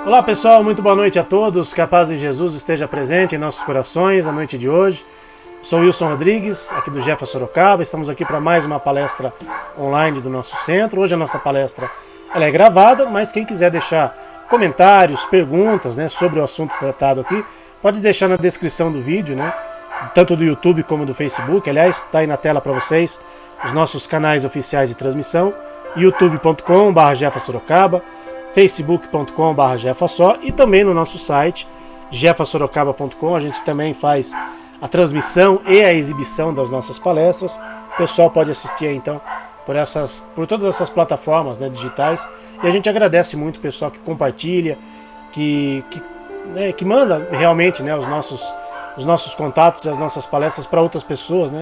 Olá pessoal, muito boa noite a todos, que a paz de Jesus esteja presente em nossos corações a noite de hoje. Sou Wilson Rodrigues, aqui do Jefa Sorocaba, estamos aqui para mais uma palestra online do nosso centro. Hoje a nossa palestra ela é gravada, mas quem quiser deixar comentários, perguntas sobre o assunto tratado aqui, pode deixar na descrição do vídeo, tanto do YouTube como do Facebook. Aliás, está aí na tela para vocês os nossos canais oficiais de transmissão, youtube.com/jefasorocaba, facebook.com/jefasó e também no nosso site jefasorocaba.com. A gente também faz a transmissão e a exibição das nossas palestras. O pessoal pode assistir aí, então por todas essas plataformas digitais, e a gente agradece muito o pessoal que compartilha, que manda realmente os nossos contatos e as nossas palestras para outras pessoas.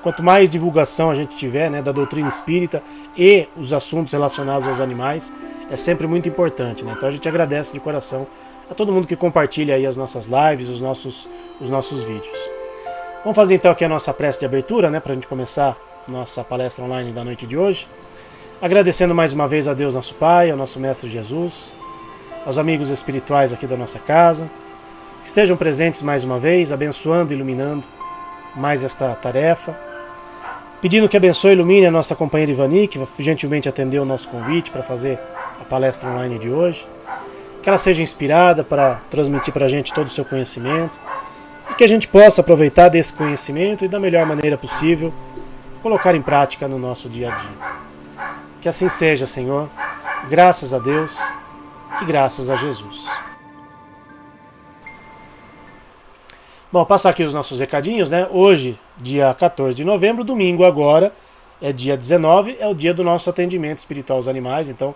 Quanto mais divulgação a gente tiver da doutrina espírita e os assuntos relacionados aos animais, é sempre muito importante. Então a gente agradece de coração a todo mundo que compartilha aí as nossas lives, os nossos vídeos. Vamos fazer então aqui a nossa prece de abertura, para a gente começar nossa palestra online da noite de hoje. Agradecendo mais uma vez a Deus nosso Pai, ao nosso Mestre Jesus, aos amigos espirituais aqui da nossa casa, que estejam presentes mais uma vez, abençoando e iluminando mais esta tarefa. Pedindo que abençoe e ilumine a nossa companheira Ivani, que gentilmente atendeu o nosso convite para fazer a palestra online de hoje. Que ela seja inspirada para transmitir para a gente todo o seu conhecimento e que a gente possa aproveitar desse conhecimento e da melhor maneira possível colocar em prática no nosso dia a dia. Que assim seja, Senhor, graças a Deus e graças a Jesus. Bom, passar aqui os nossos recadinhos, Hoje, dia 14 de novembro, domingo agora, é dia 19, é o dia do nosso atendimento espiritual aos animais. Então,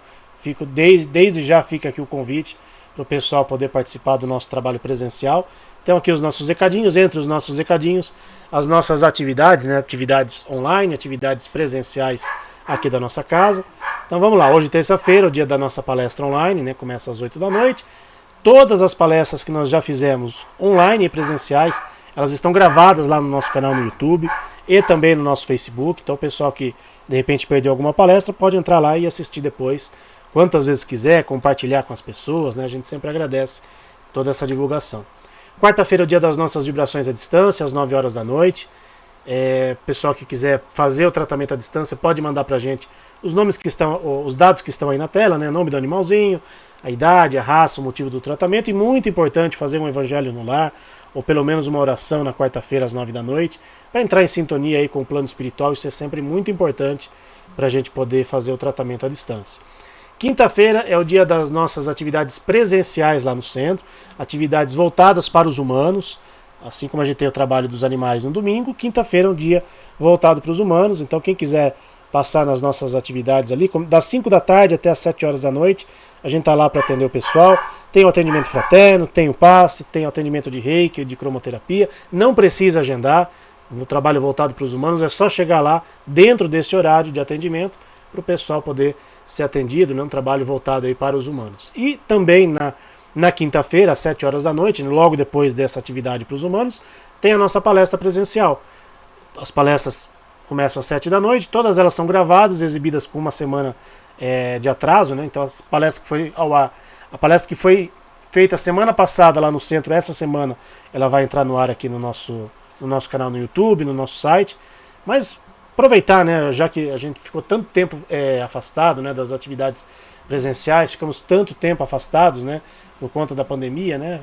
desde já fica aqui o convite para o pessoal poder participar do nosso trabalho presencial. Então aqui os nossos recadinhos, entre os nossos recadinhos, as nossas atividades, atividades online, atividades presenciais aqui da nossa casa. Então vamos lá, hoje terça-feira, o dia da nossa palestra online, começa às 8 da noite. Todas as palestras que nós já fizemos online e presenciais, elas estão gravadas lá no nosso canal no YouTube e também no nosso Facebook. Então o pessoal que de repente perdeu alguma palestra pode entrar lá e assistir depois, quantas vezes quiser, compartilhar com as pessoas. A gente sempre agradece toda essa divulgação. Quarta-feira é o dia das nossas vibrações à distância, às 9 horas da noite. Pessoal que quiser fazer o tratamento à distância pode mandar pra gente os dados que estão aí na tela, nome do animalzinho, a idade, a raça, o motivo do tratamento, e muito importante fazer um evangelho no lar, ou pelo menos uma oração na quarta-feira às 9 da noite, para entrar em sintonia aí com o plano espiritual. Isso é sempre muito importante para a gente poder fazer o tratamento à distância. Quinta-feira é o dia das nossas atividades presenciais lá no centro, atividades voltadas para os humanos, assim como a gente tem o trabalho dos animais no domingo. Quinta-feira é um dia voltado para os humanos, então quem quiser passar nas nossas atividades ali, das 5 da tarde até as 7 horas da noite, a gente está lá para atender o pessoal. Tem o atendimento fraterno, tem o passe, tem o atendimento de reiki, de cromoterapia, não precisa agendar. O trabalho voltado para os humanos é só chegar lá dentro desse horário de atendimento para o pessoal poder ser atendido, um trabalho voltado aí para os humanos. E também na quinta-feira, às 7 horas da noite, logo depois dessa atividade para os humanos, tem a nossa palestra presencial. As palestras começam às 7 da noite, todas elas são gravadas, exibidas com uma semana de atraso, Então as palestras que foi ao ar, a palestra que foi feita semana passada lá no centro, essa semana ela vai entrar no ar aqui no nosso canal no YouTube, no nosso site. Mas aproveitar, já que a gente ficou tanto tempo afastado das atividades presenciais, ficamos tanto tempo afastados por conta da pandemia,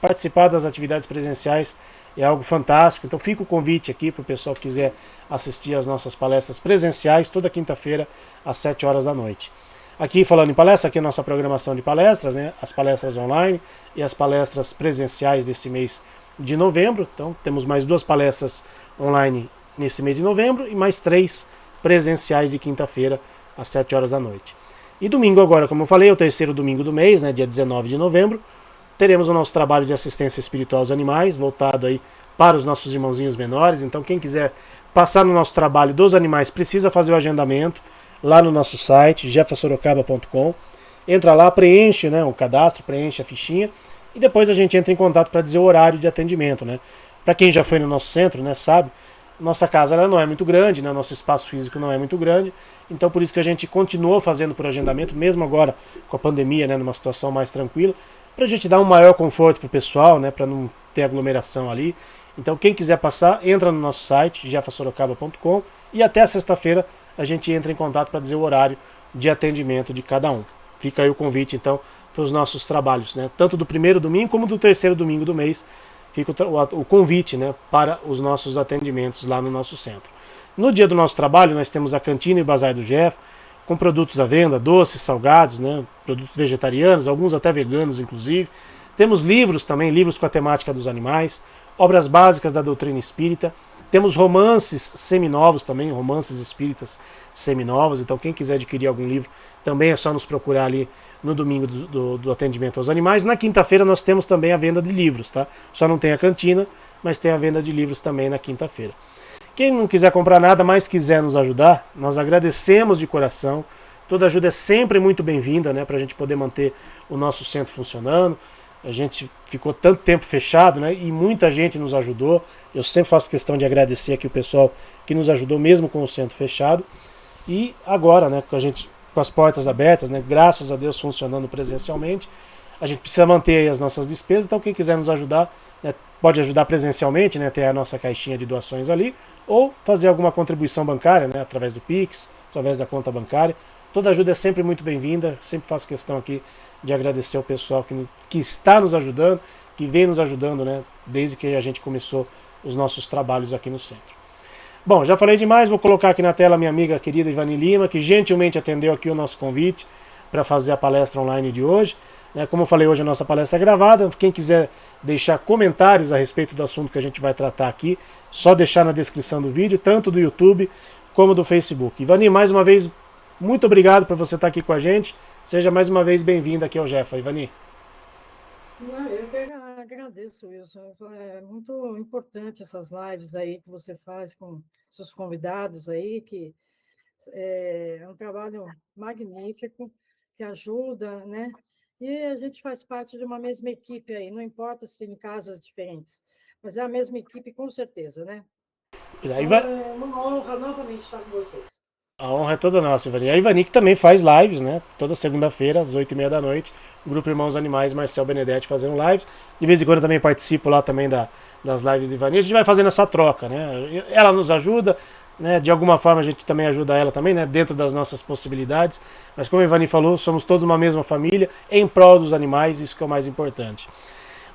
participar das atividades presenciais é algo fantástico. Então fica o convite aqui para o pessoal que quiser assistir às nossas palestras presenciais, toda quinta-feira às 7 horas da noite. Aqui falando em palestra, aqui é a nossa programação de palestras, as palestras online e as palestras presenciais desse mês de novembro. Então temos mais 2 palestras online nesse mês de novembro e mais 3 presenciais de quinta-feira às 7 horas da noite. E domingo agora, como eu falei, é o terceiro domingo do mês, dia 19 de novembro, teremos o nosso trabalho de assistência espiritual aos animais, voltado aí para os nossos irmãozinhos menores. Então quem quiser passar no nosso trabalho dos animais precisa fazer o agendamento lá no nosso site, jefasorocaba.com. Entra lá, preenche um cadastro, preenche a fichinha e depois a gente entra em contato para dizer o horário de atendimento. Para quem já foi no nosso centro, sabe, nossa casa ela não é muito grande, nosso espaço físico não é muito grande, então por isso que a gente continuou fazendo por agendamento, mesmo agora com a pandemia, numa situação mais tranquila. para a gente dar um maior conforto para o pessoal, né, para não ter aglomeração ali. Então quem quiser passar, entra no nosso site, jeffasorocaba.com, e até sexta-feira a gente entra em contato para dizer o horário de atendimento de cada um. Fica aí o convite, então, para os nossos trabalhos, né? Tanto do primeiro domingo como do terceiro domingo do mês. Fica o convite, né, para os nossos atendimentos lá no nosso centro. No dia do nosso trabalho, nós temos a cantina e o bazar do Jeff, com produtos à venda, doces, salgados, né, produtos vegetarianos, alguns até veganos, inclusive. Temos livros também, livros com a temática dos animais, obras básicas da doutrina espírita. Temos romances seminovos também, romances espíritas seminovos. Então, quem quiser adquirir algum livro, também é só nos procurar ali no domingo do atendimento aos animais. Na quinta-feira nós temos também a venda de livros, tá? Só não tem a cantina, mas tem a venda de livros também na quinta-feira. Quem não quiser comprar nada, mas quiser nos ajudar, nós agradecemos de coração. Toda ajuda é sempre muito bem-vinda, né, para a gente poder manter o nosso centro funcionando. A gente ficou tanto tempo fechado, né, e muita gente nos ajudou. Eu sempre faço questão de agradecer aqui o pessoal que nos ajudou mesmo com o centro fechado. E agora, né, com as portas abertas, né, graças a Deus funcionando presencialmente, a gente precisa manter aí as nossas despesas. Então quem quiser nos ajudar, né, pode ajudar presencialmente, né, ter a nossa caixinha de doações ali, ou fazer alguma contribuição bancária, né, através do Pix, através da conta bancária. Toda ajuda é sempre muito bem-vinda. Sempre faço questão aqui de agradecer ao pessoal que está nos ajudando, que vem nos ajudando, né, desde que a gente começou os nossos trabalhos aqui no centro. Bom, já falei demais, vou colocar aqui na tela a minha amiga querida Ivani Lima, que gentilmente atendeu aqui o nosso convite para fazer a palestra online de hoje. Como eu falei, hoje a nossa palestra é gravada. Quem quiser deixar comentários a respeito do assunto que a gente vai tratar aqui, só deixar na descrição do vídeo, tanto do YouTube como do Facebook. Ivani, mais uma vez, muito obrigado por você estar aqui com a gente. Seja mais uma vez bem-vinda aqui ao Jefa, Ivani. Não, eu que agradeço, Wilson. É muito importante essas lives aí que você faz com seus convidados aí, que é um trabalho magnífico, que ajuda, né? E a gente faz parte de uma mesma equipe aí, não importa se em casas diferentes, mas é a mesma equipe com certeza, né? Então é uma honra novamente estar com vocês. A honra é toda nossa, Ivani. A Ivani que também faz lives, né? Toda segunda-feira, às 8h30 da noite. O Grupo Irmãos Animais, Marcel Benedetti fazendo lives. De vez em quando eu também participo lá também das lives de Ivani. A gente vai fazendo essa troca, né? Ela nos ajuda, né? De alguma forma a gente também ajuda ela também, né? Dentro das nossas possibilidades. Mas como a Ivani falou, somos todos uma mesma família, em prol dos animais, isso que é o mais importante.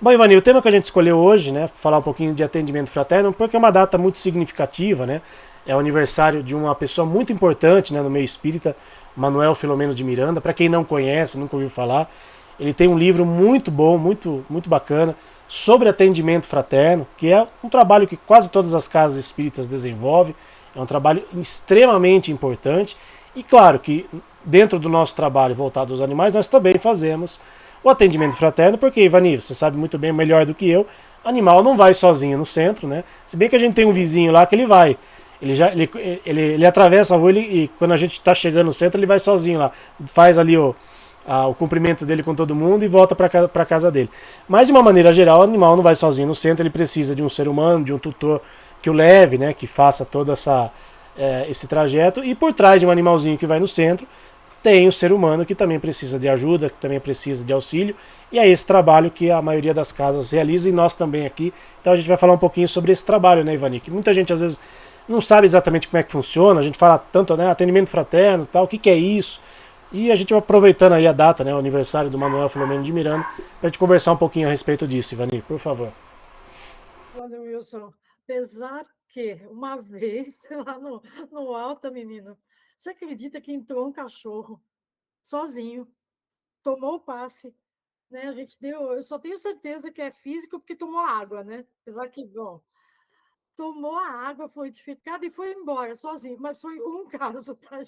Bom, Ivani, o tema que a gente escolheu hoje, né, falar um pouquinho de atendimento fraterno, porque é uma data muito significativa, né? É o aniversário de uma pessoa muito importante, né, no meio espírita, Manuel Filomeno de Miranda. Para quem não conhece, nunca ouviu falar, ele tem um livro muito bom, muito bacana, sobre atendimento fraterno, que é um trabalho que quase todas as casas espíritas desenvolvem. É um trabalho extremamente importante. E claro que dentro do nosso trabalho voltado aos animais, nós também fazemos o atendimento fraterno, porque, Ivani, você sabe muito bem, melhor do que eu, animal não vai sozinho no centro, né? Se bem que a gente tem um vizinho lá que ele vai. Ele atravessa a rua e quando a gente está chegando no centro, ele vai sozinho lá. Faz ali o cumprimento dele com todo mundo e volta para casa dele. Mas, de uma maneira geral, o animal não vai sozinho no centro, ele precisa de um ser humano, de um tutor que o leve, né? Que faça todo esse trajeto. E por trás de um animalzinho que vai no centro, tem o ser humano que também precisa de ajuda, que também precisa de auxílio, e é esse trabalho que a maioria das casas realiza e nós também aqui. Então a gente vai falar um pouquinho sobre esse trabalho, né, Ivani? Que muita gente às vezes não sabe exatamente como é que funciona, a gente fala tanto, né, atendimento fraterno, tal, o que é isso? E a gente vai aproveitando aí a data, né, o aniversário do Manuel Filomeno de Miranda, para a gente conversar um pouquinho a respeito disso, Ivani, por favor. Olha, Wilson, apesar que uma vez lá no Alta, menino, você acredita que entrou um cachorro sozinho, tomou o passe, né? A gente deu, eu só tenho certeza que é físico porque tomou água, né? Apesar que, bom, tomou a água fluidificada e foi embora sozinho, mas foi um caso, tá?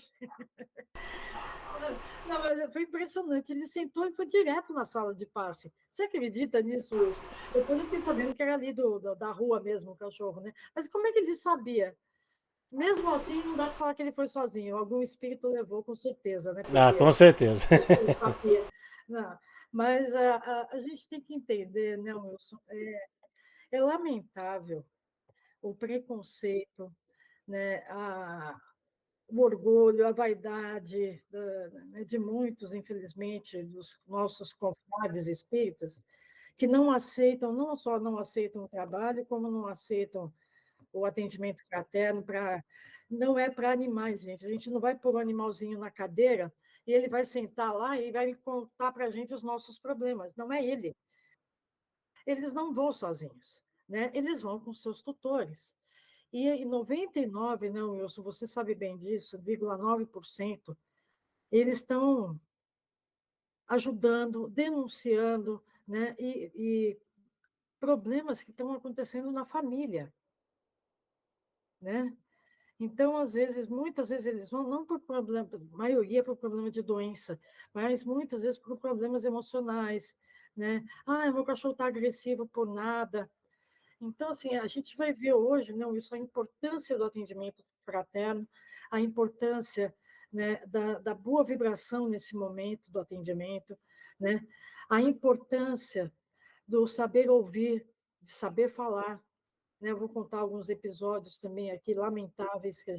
Não, mas foi impressionante. Ele sentou e foi direto na sala de passe. Você acredita nisso, Wilson? Depois eu fiquei sabendo que era ali da rua mesmo, o cachorro, né? Mas como é que ele sabia? Mesmo assim, não dá para falar que ele foi sozinho. Algum espírito levou, com certeza, né? Ah, Porque com certeza. ele sabia. Não, mas a gente tem que entender, né, Wilson? É lamentável o preconceito, né? o orgulho, a vaidade de muitos, infelizmente, dos nossos confrades espíritas, que não aceitam, não só não aceitam o trabalho, como não aceitam o atendimento fraterno não é para animais, gente. A gente não vai pôr o animalzinho na cadeira e ele vai sentar lá e vai contar para a gente os nossos problemas. Não é ele. Eles não vão sozinhos, né? Eles vão com seus tutores. E em 99, não, Wilson, você sabe bem disso, 0,9%, eles estão ajudando, denunciando, né? E problemas que estão acontecendo na família, né? Então, às vezes, muitas vezes eles vão não por problema, maioria por problema de doença, mas muitas vezes por problemas emocionais, né? Ah, meu cachorro está agressivo por nada. Então, assim, a gente vai ver hoje, não, isso a importância do atendimento fraterno, a importância, né, da boa vibração nesse momento do atendimento, né? A importância do saber ouvir, de saber falar, né? Eu vou contar alguns episódios também aqui lamentáveis que a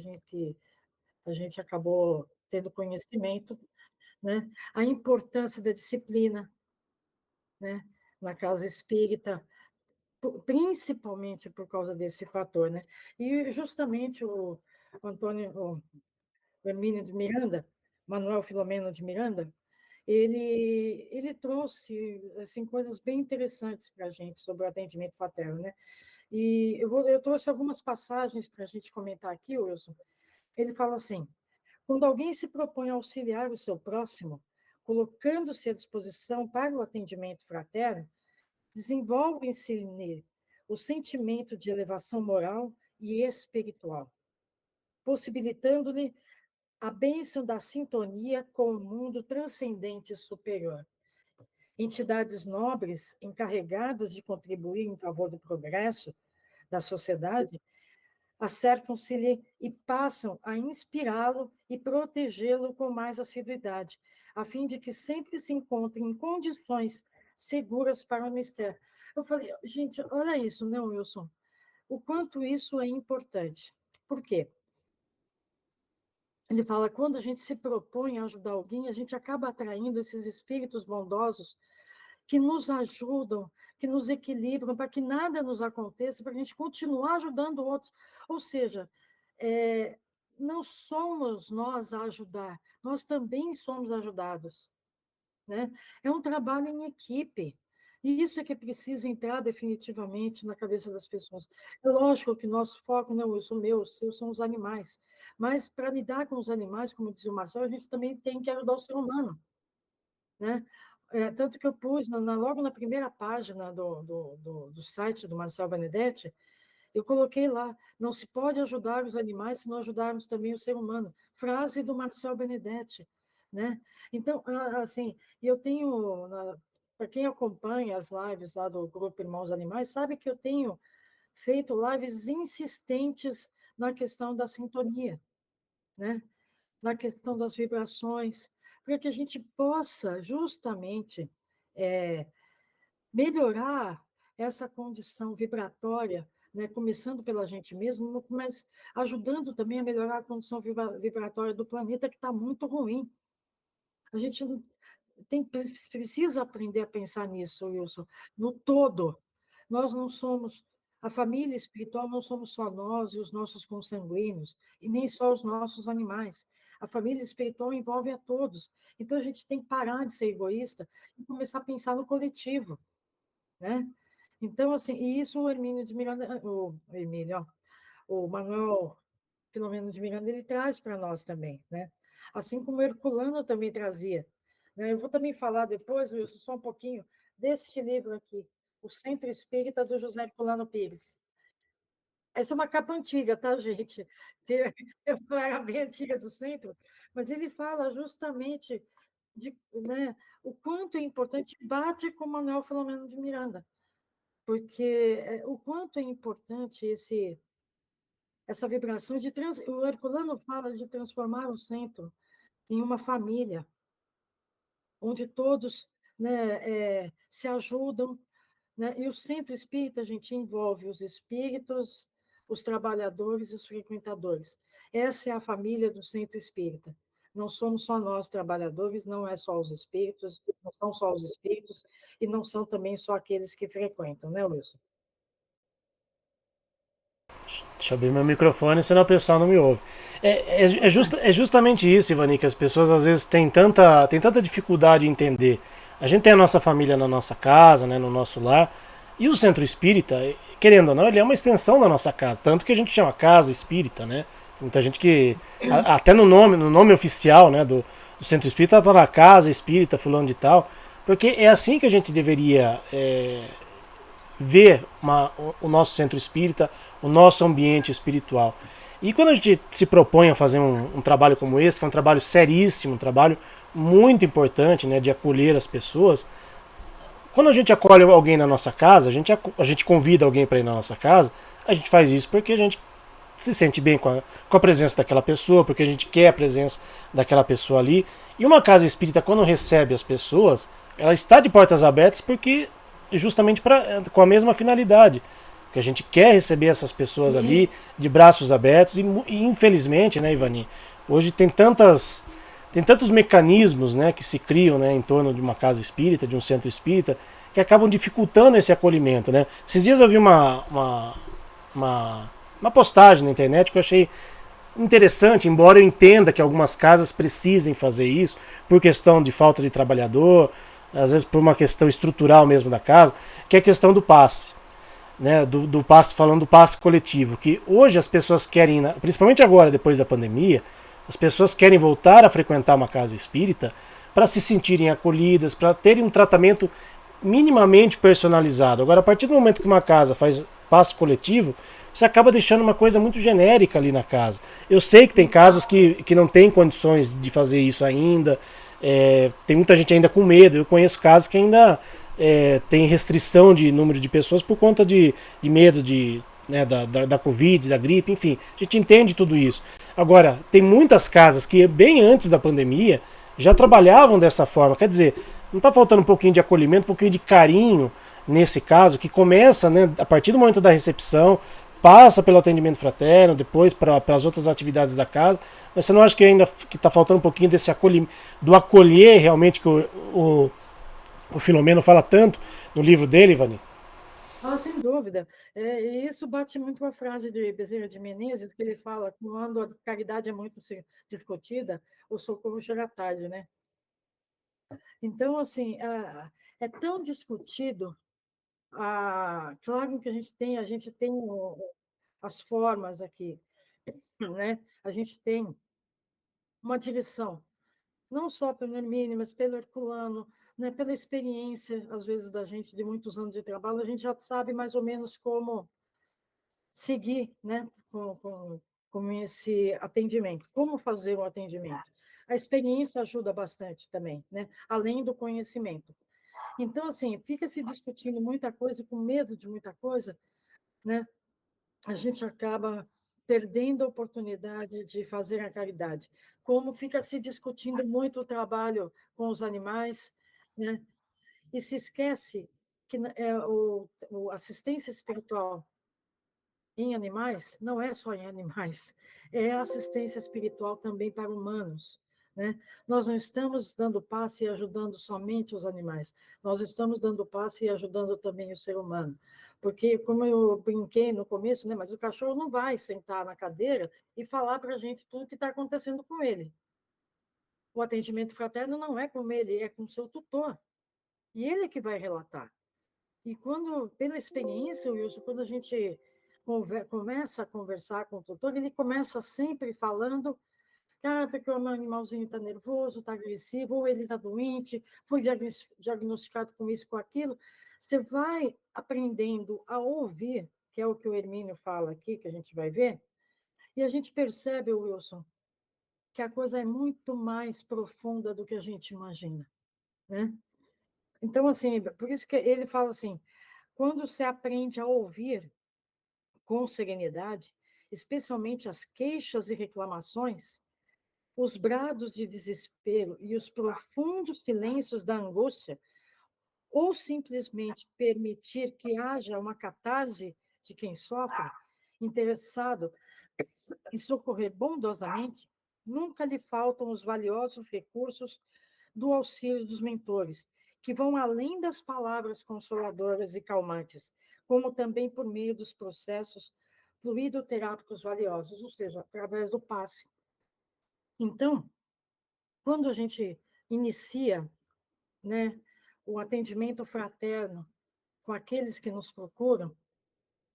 gente acabou tendo conhecimento, né? A importância da disciplina, né? Na casa espírita, principalmente por causa desse fator, né? E justamente o Antônio, o Hermínio de Miranda, Manuel Filomeno de Miranda, ele trouxe assim coisas bem interessantes para a gente sobre o atendimento fraterno, né? E eu trouxe algumas passagens para a gente comentar aqui, Wilson. Ele fala assim: quando alguém se propõe a auxiliar o seu próximo, colocando-se à disposição para o atendimento fraterno, desenvolve-se nele o sentimento de elevação moral e espiritual, possibilitando-lhe a bênção da sintonia com o mundo transcendente e superior. Entidades nobres encarregadas de contribuir em favor do progresso da sociedade acercam-se-lhe e passam a inspirá-lo e protegê-lo com mais assiduidade, a fim de que sempre se encontre em condições seguras para o mistério. Eu falei, gente, olha isso, não, Wilson? O quanto isso é importante. Por quê? Ele fala, quando a gente se propõe a ajudar alguém, a gente acaba atraindo esses espíritos bondosos que nos ajudam, que nos equilibram, para que nada nos aconteça, para a gente continuar ajudando outros. Ou seja, não somos nós a ajudar, nós também somos ajudados, né? É um trabalho em equipe. E isso é que precisa entrar definitivamente na cabeça das pessoas. É lógico que nosso foco, não, eu sou meu, os seus são os animais. Mas para lidar com os animais, como dizia o Marcelo, a gente também tem que ajudar o ser humano, né? Tanto que eu pus, logo na primeira página do site do Marcel Benedetti, eu coloquei lá, não se pode ajudar os animais se não ajudarmos também o ser humano. Frase do Marcel Benedetti, né? Então, assim, eu tenho, para quem acompanha as lives lá do Grupo Irmãos Animais, sabe que eu tenho feito lives insistentes na questão da sintonia, né? Na questão das vibrações, para que a gente possa justamente melhorar essa condição vibratória, né, começando pela gente mesmo, mas ajudando também a melhorar a condição vibratória do planeta, que está muito ruim. A gente precisa aprender a pensar nisso, Wilson, no todo. Nós não somos, a família espiritual não somos só nós e os nossos consanguíneos, e nem só os nossos animais. A família espiritual envolve a todos. Então, a gente tem que parar de ser egoísta e começar a pensar no coletivo, né? Então, assim, e isso o Hermínio de Miranda, o Hermínio, ó, o Manuel Filomeno de Miranda, ele traz para nós também, né? Assim como o Herculano também trazia, né? Eu vou também falar depois, Wilson, só um pouquinho, deste livro aqui, O Centro Espírita, do José Herculano Pires. Essa é uma capa antiga, tá, gente? Era bem antiga do centro, mas ele fala justamente né, o quanto é importante, bate com o Manuel Filomeno de Miranda, porque o quanto é importante essa vibração o Herculano fala de transformar o centro em uma família, onde todos, né, se ajudam, né, e o centro espírita, a gente envolve os espíritos, os trabalhadores e os frequentadores. Essa é a família do Centro Espírita. Não somos só nós trabalhadores, não é só os espíritos, não são só os espíritos e não são também só aqueles que frequentam, né, Wilson? Deixa eu abrir meu microfone, senão o pessoal não me ouve. É justamente isso, Ivani, que as pessoas às vezes têm tanta dificuldade em entender. A gente tem a nossa família na nossa casa, né, no nosso lar, e o centro espírita, querendo ou não, ele é uma extensão da nossa casa. Tanto que a gente chama casa espírita, né? Tem muita gente que, até no nome oficial, né, do centro espírita, tá lá, casa espírita, fulano de tal. Porque é assim que a gente deveria ver o nosso centro espírita, o nosso ambiente espiritual. E quando a gente se propõe a fazer um trabalho como esse, que é um trabalho seríssimo, um trabalho muito importante, né, de acolher as pessoas, quando a gente acolhe alguém na nossa casa, a gente convida alguém para ir na nossa casa, a gente faz isso porque a gente se sente bem com a presença daquela pessoa, porque a gente quer a presença daquela pessoa ali. E uma casa espírita, quando recebe as pessoas, ela está de portas abertas porque justamente com a mesma finalidade. Que a gente quer receber essas pessoas ali de braços abertos e infelizmente, né, Ivani, hoje tem tantos mecanismos, né, que se criam, né, em torno de uma casa espírita, de um centro espírita, que acabam dificultando esse acolhimento, né? Esses dias eu vi uma postagem na internet que eu achei interessante, embora eu entenda que algumas casas precisem fazer isso por questão de falta de trabalhador, às vezes por uma questão estrutural mesmo da casa, que é a questão do passe. Né, do passe, falando do passe coletivo, que hoje as pessoas querem, principalmente agora, depois da pandemia, as pessoas querem voltar a frequentar uma casa espírita para se sentirem acolhidas, para terem um tratamento minimamente personalizado. Agora, a partir do momento que uma casa faz passe coletivo, você acaba deixando uma coisa muito genérica ali na casa. Eu sei que tem casas que não têm condições de fazer isso ainda, tem muita gente ainda com medo. Eu conheço casas que ainda tem restrição de número de pessoas por conta de medo né, da Covid, da gripe, enfim. A gente entende tudo isso. Agora, tem muitas casas que, bem antes da pandemia, já trabalhavam dessa forma. Quer dizer, não está faltando um pouquinho de acolhimento, um pouquinho de carinho nesse caso, que começa, né, a partir do momento da recepção, passa pelo atendimento fraterno, depois para as outras atividades da casa. Mas você não acha que ainda que está faltando um pouquinho desse acolhimento, do acolher realmente que o Filomeno fala tanto no livro dele, Ivani? Ah, sem dúvida. E isso bate muito com a frase de Bezerra de Menezes, que ele fala: quando a caridade é muito discutida, o socorro chega tarde, né? Então, assim, é tão discutido. Claro que a gente tem as formas aqui, né? A gente tem uma direção, não só pelo Hermínio, mas pelo Herculano, né? Pela experiência, às vezes, da gente, de muitos anos de trabalho, a gente já sabe mais ou menos como seguir, né? Com esse atendimento, como fazer o atendimento. A experiência ajuda bastante também, né? Além do conhecimento. Então, assim, fica se discutindo muita coisa, com medo de muita coisa, né? A gente acaba perdendo a oportunidade de fazer a caridade. Como fica se discutindo muito o trabalho com os animais, né? E se esquece que o assistência espiritual em animais não é só em animais, é assistência espiritual também para humanos. Né? Nós não estamos dando passe e ajudando somente os animais, nós estamos dando passe e ajudando também o ser humano. Porque, como eu brinquei no começo, né, mas o cachorro não vai sentar na cadeira e falar para a gente tudo o que está acontecendo com ele. O atendimento fraterno não é com ele, é com o seu tutor. E ele que vai relatar. E quando, pela experiência, Wilson, quando a gente começa a conversar com o tutor, ele começa sempre falando, porque o meu animalzinho está nervoso, está agressivo, ou ele está doente, foi diagnosticado com isso, com aquilo. Você vai aprendendo a ouvir, que é o que o Hermínio fala aqui, que a gente vai ver, e a gente percebe, Wilson, que a coisa é muito mais profunda do que a gente imagina, né? Então, assim, por isso que ele fala assim, quando você aprende a ouvir com serenidade, especialmente as queixas e reclamações, os brados de desespero e os profundos silêncios da angústia, ou simplesmente permitir que haja uma catarse de quem sofre, interessado em socorrer bondosamente, nunca lhe faltam os valiosos recursos do auxílio dos mentores, que vão além das palavras consoladoras e calmantes, como também por meio dos processos fluidoterápicos valiosos, ou seja, através do passe. Então, quando a gente inicia, né, o atendimento fraterno com aqueles que nos procuram,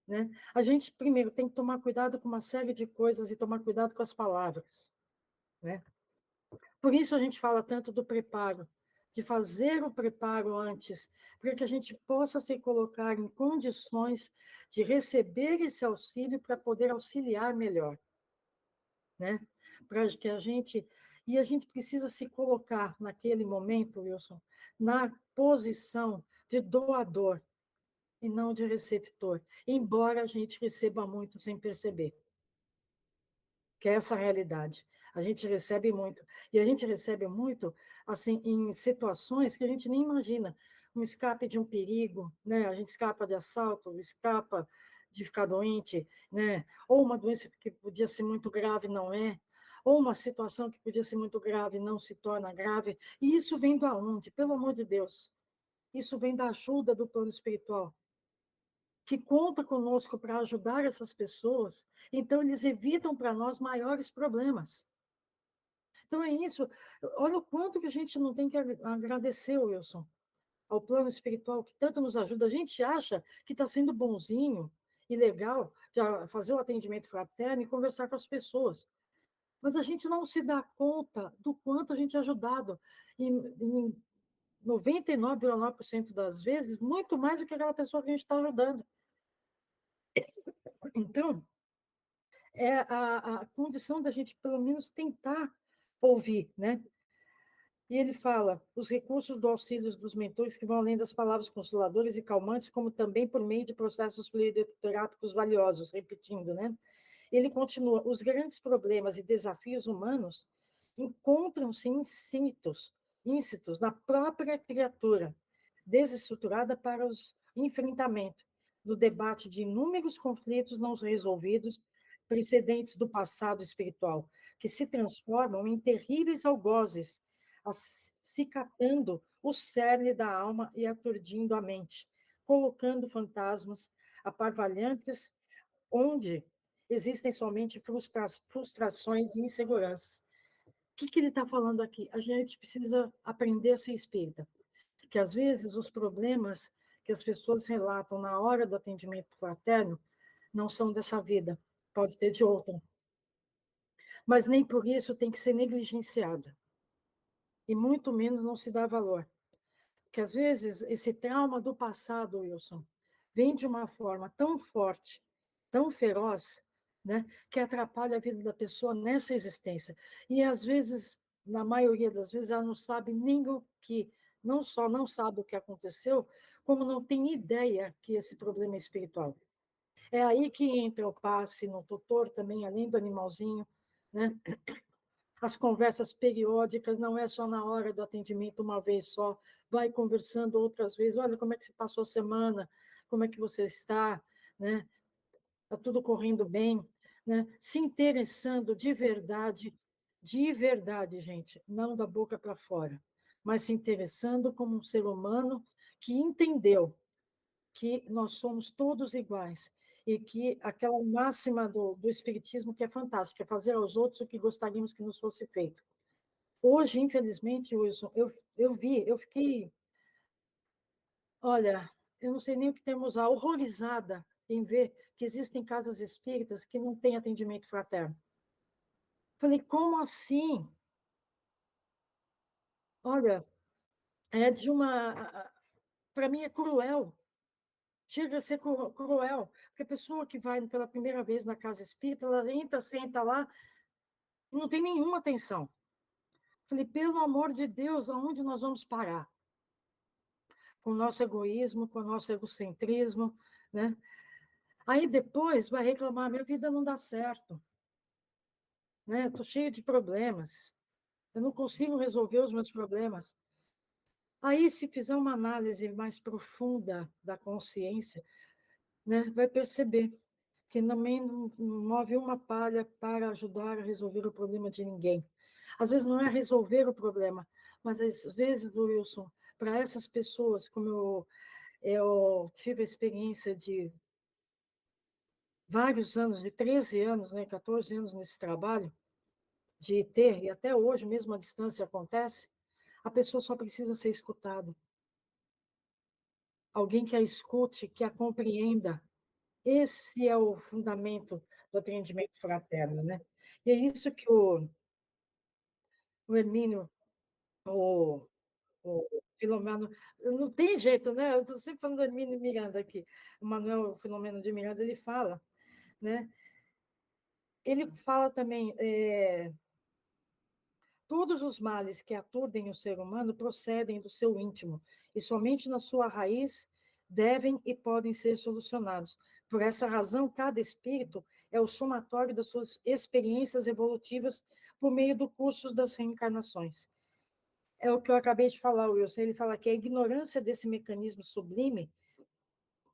né, a gente primeiro tem que tomar cuidado com uma série de coisas e tomar cuidado com as palavras, né? Por isso a gente fala tanto do preparo, de fazer o preparo antes, para que a gente possa se colocar em condições de receber esse auxílio para poder auxiliar melhor, né? Para que a gente precisa se colocar naquele momento, Wilson, na posição de doador e não de receptor, embora a gente receba muito sem perceber. Que é essa realidade. A gente recebe muito. E a gente recebe muito assim em situações que a gente nem imagina. Um escape de um perigo, né? A gente escapa de assalto, escapa de ficar doente, né? Ou uma doença que podia ser muito grave não é, ou uma situação que podia ser muito grave não se torna grave. E isso vem da onde? Pelo amor de Deus. Isso vem da ajuda do plano espiritual, que conta conosco para ajudar essas pessoas, então eles evitam para nós maiores problemas. Então é isso. Olha o quanto que a gente não tem que agradecer, Wilson, ao plano espiritual que tanto nos ajuda. A gente acha que está sendo bonzinho e legal já fazer o atendimento fraterno e conversar com as pessoas. Mas a gente não se dá conta do quanto a gente é ajudado. Em 99,9% das vezes, muito mais do que aquela pessoa que a gente está ajudando. Então, é a condição da gente, pelo menos, tentar ouvir, né? E ele fala, os recursos do auxílio dos mentores que vão além das palavras consoladoras e calmantes, como também por meio de processos fluidoterápicos valiosos, repetindo, né? Ele continua, os grandes problemas e desafios humanos encontram-se íncitos na própria criatura, desestruturada para os enfrentamentos, no debate de inúmeros conflitos não resolvidos, precedentes do passado espiritual, que se transformam em terríveis algozes, acicatando o cerne da alma e aturdindo a mente, colocando fantasmas aparvalhantes onde existem somente frustrações e inseguranças. O que ele está falando aqui? A gente precisa aprender a ser espírita, que às vezes os problemas que as pessoas relatam na hora do atendimento fraterno não são dessa vida, pode ter de outra. Mas nem por isso tem que ser negligenciado. E muito menos não se dá valor. Porque às vezes esse trauma do passado, Wilson, vem de uma forma tão forte, tão feroz, né, que atrapalha a vida da pessoa nessa existência. E às vezes, na maioria das vezes, ela não sabe nem o que, não só não sabe o que aconteceu, como não tem ideia que esse problema é espiritual. É aí que entra o passe no tutor também, além do animalzinho, né? As conversas periódicas, não é só na hora do atendimento uma vez só, vai conversando outras vezes, olha como é que se passou a semana, como é que você está, né? Está tudo correndo bem, né? Se interessando de verdade, gente, não da boca para fora, mas se interessando como um ser humano que entendeu que nós somos todos iguais e que aquela máxima do Espiritismo que é fantástica, é fazer aos outros o que gostaríamos que nos fosse feito. Hoje, infelizmente, Wilson, eu fiquei, olha, eu não sei nem o que temos usar, horrorizada em ver que existem casas espíritas que não têm atendimento fraterno. Falei, como assim? Olha, é de uma... Para mim é cruel, chega a ser cruel, porque a pessoa que vai pela primeira vez na casa espírita, ela entra, senta lá, e não tem nenhuma atenção. Falei, pelo amor de Deus, aonde nós vamos parar? Com o nosso egoísmo, com o nosso egocentrismo, né? Aí depois vai reclamar, minha vida não dá certo, né? Estou cheio de problemas, eu não consigo resolver os meus problemas. Aí, se fizer uma análise mais profunda da consciência, né, vai perceber que também não move uma palha para ajudar a resolver o problema de ninguém. Às vezes não é resolver o problema, mas às vezes, Wilson, para essas pessoas, como eu tive a experiência de vários anos, de 13 anos, né, 14 anos nesse trabalho, de ter, e até hoje mesmo a distância acontece, a pessoa só precisa ser escutada. Alguém que a escute, que a compreenda. Esse é o fundamento do atendimento fraterno, né? E é isso que o Hermínio, o, o Filomeno, não tem jeito, né? Eu estou sempre falando do Hermínio Miranda aqui. O Manuel Filomeno de Miranda, ele fala, né? Ele fala também, todos os males que aturdem o ser humano procedem do seu íntimo, e somente na sua raiz devem e podem ser solucionados. Por essa razão, cada espírito é o somatório das suas experiências evolutivas por meio do curso das reencarnações. É o que eu acabei de falar, Wilson. Ele fala que a ignorância desse mecanismo sublime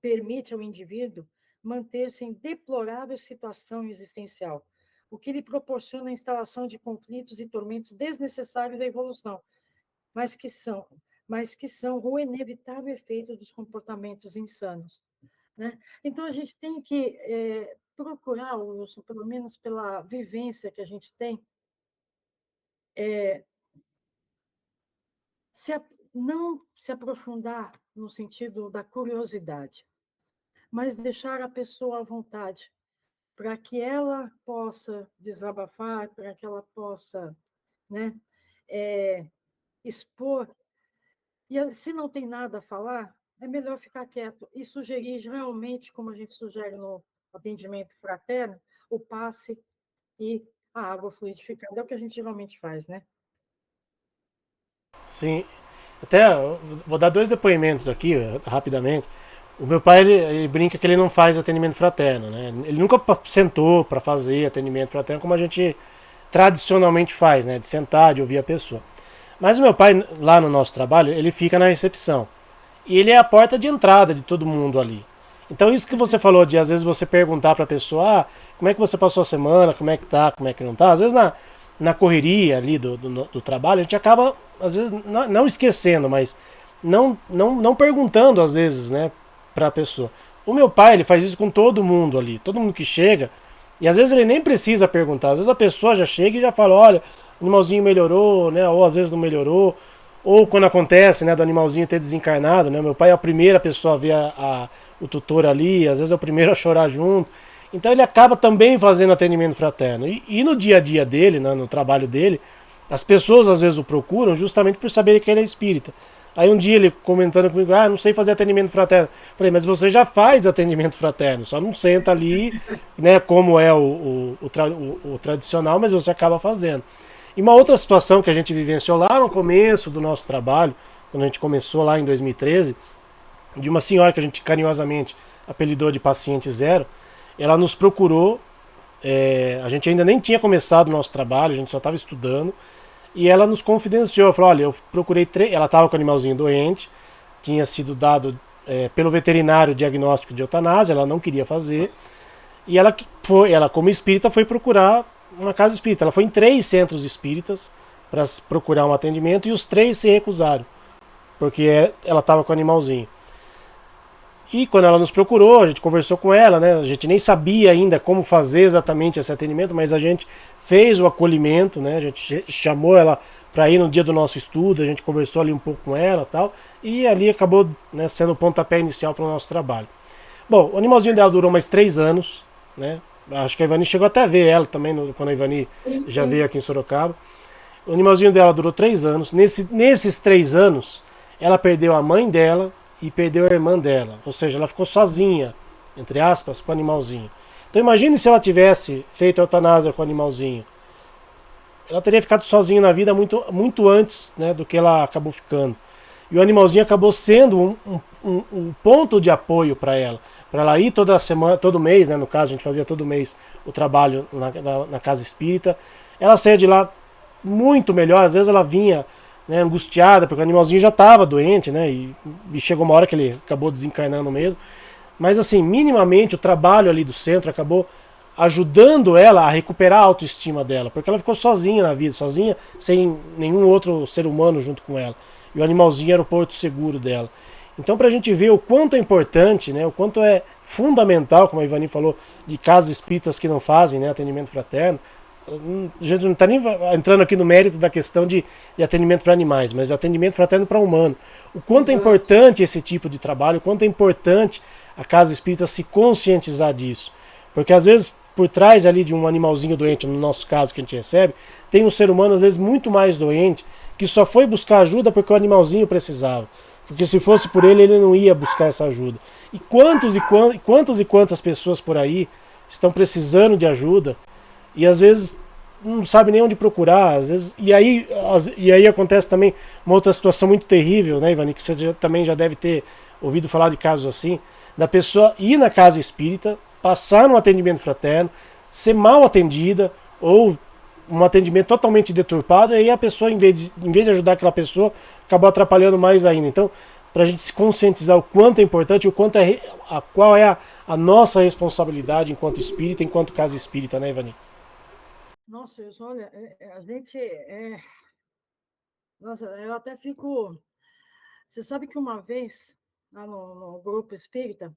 permite ao indivíduo manter-se em deplorável situação existencial, o que lhe proporciona a instalação de conflitos e tormentos desnecessários da evolução, mas que são, mas que são o inevitável efeito dos comportamentos insanos. Né? Então, a gente tem que procurar, Wilson, pelo menos pela vivência que a gente tem, não se aprofundar no sentido da curiosidade, mas deixar a pessoa à vontade, para que ela possa desabafar, para que ela possa, né, expor. E se não tem nada a falar, é melhor ficar quieto e sugerir realmente, como a gente sugere no atendimento fraterno, o passe e a água fluidificada. É o que a gente geralmente faz, né? Sim. Até vou dar dois depoimentos aqui, rapidamente. O meu pai ele brinca que ele não faz atendimento fraterno, né? Ele nunca sentou para fazer atendimento fraterno como a gente tradicionalmente faz, né? De sentar, de ouvir a pessoa. Mas o meu pai, lá no nosso trabalho, ele fica na recepção. E ele é a porta de entrada de todo mundo ali. Então isso que você falou de às vezes você perguntar para a pessoa, como é que você passou a semana, como é que tá, como é que não tá, às vezes na correria ali do trabalho a gente acaba às vezes não esquecendo, mas não perguntando às vezes, né, para a pessoa. O meu pai ele faz isso com todo mundo ali, todo mundo que chega, e às vezes ele nem precisa perguntar, às vezes a pessoa já chega e já fala, olha, o animalzinho melhorou, né, ou às vezes não melhorou, ou quando acontece, né, do animalzinho ter desencarnado, né, meu pai é a primeira pessoa a ver o tutor ali, às vezes é o primeiro a chorar junto. Então ele acaba também fazendo atendimento fraterno. E no dia a dia dele, né, no trabalho dele, as pessoas às vezes o procuram justamente por saberem que ele é espírita. Aí um dia ele comentando comigo, não sei fazer atendimento fraterno. Falei, mas você já faz atendimento fraterno, só não senta ali, né, como é o tradicional, mas você acaba fazendo. E uma outra situação que a gente vivenciou lá no começo do nosso trabalho, quando a gente começou lá em 2013, de uma senhora que a gente carinhosamente apelidou de paciente zero, ela nos procurou, a gente ainda nem tinha começado o nosso trabalho, a gente só estava estudando, e ela nos confidenciou, falou, olha, eu procurei, ela estava com o animalzinho doente, tinha sido dado pelo veterinário diagnóstico de eutanásia, ela não queria fazer, e ela como espírita foi procurar uma casa espírita, ela foi em 3 centros espíritas para procurar um atendimento, e os 3 se recusaram, porque ela estava com o animalzinho. E quando ela nos procurou, a gente conversou com ela, né? A gente nem sabia ainda como fazer exatamente esse atendimento, mas a gente fez o acolhimento, né? A gente chamou ela para ir no dia do nosso estudo, a gente conversou ali um pouco com ela e tal, e ali acabou, né, sendo o pontapé inicial para o nosso trabalho. Bom, o animalzinho dela durou mais 3 anos, né? Acho que a Ivani chegou até a ver ela também, quando a Ivani já veio aqui em Sorocaba. O animalzinho dela durou 3 anos. Nesses 3 anos, ela perdeu a mãe dela e perdeu a irmã dela. Ou seja, ela ficou sozinha, entre aspas, com o animalzinho. Então imagine se ela tivesse feito a eutanásia com o animalzinho. Ela teria ficado sozinha na vida muito, muito antes, né, do que ela acabou ficando. E o animalzinho acabou sendo um ponto de apoio para ela. Para ela ir toda semana, todo mês, né, no caso, a gente fazia todo mês o trabalho na casa espírita. Ela saía de lá muito melhor, às vezes ela vinha, né, angustiada, porque o animalzinho já estava doente, né, e chegou uma hora que ele acabou desencarnando mesmo. Mas assim, minimamente o trabalho ali do centro acabou ajudando ela a recuperar a autoestima dela, porque ela ficou sozinha na vida, sozinha, sem nenhum outro ser humano junto com ela. E o animalzinho era o porto seguro dela. Então, para a gente ver o quanto é importante, né, o quanto é fundamental, como a Ivani falou, de casas espíritas que não fazem, né, atendimento fraterno, a gente não está nem entrando aqui no mérito da questão de atendimento para animais, mas atendimento fraterno para humano. O quanto é Exato. importante esse tipo de trabalho, o quanto é importante a casa espírita se conscientizar disso. Porque às vezes, por trás ali de um animalzinho doente, no nosso caso que a gente recebe, tem um ser humano às vezes muito mais doente, que só foi buscar ajuda porque o animalzinho precisava. Porque se fosse por ele, ele não ia buscar essa ajuda. E quantas pessoas por aí estão precisando de ajuda e às vezes não sabe nem onde procurar, às vezes, e aí acontece também uma outra situação muito terrível, né, Ivani, que você também já deve ter ouvido falar de casos assim, da pessoa ir na casa espírita, passar no atendimento fraterno, ser mal atendida ou um atendimento totalmente deturpado, e aí a pessoa, em vez de ajudar aquela pessoa, acabou atrapalhando mais ainda. Então, para a gente se conscientizar o quanto é importante, o quanto qual é a nossa responsabilidade enquanto espírita, enquanto casa espírita, né, Ivani? Nossa, Wilson, olha, a gente. Nossa, eu até fico. Você sabe que uma vez, lá no grupo espírita,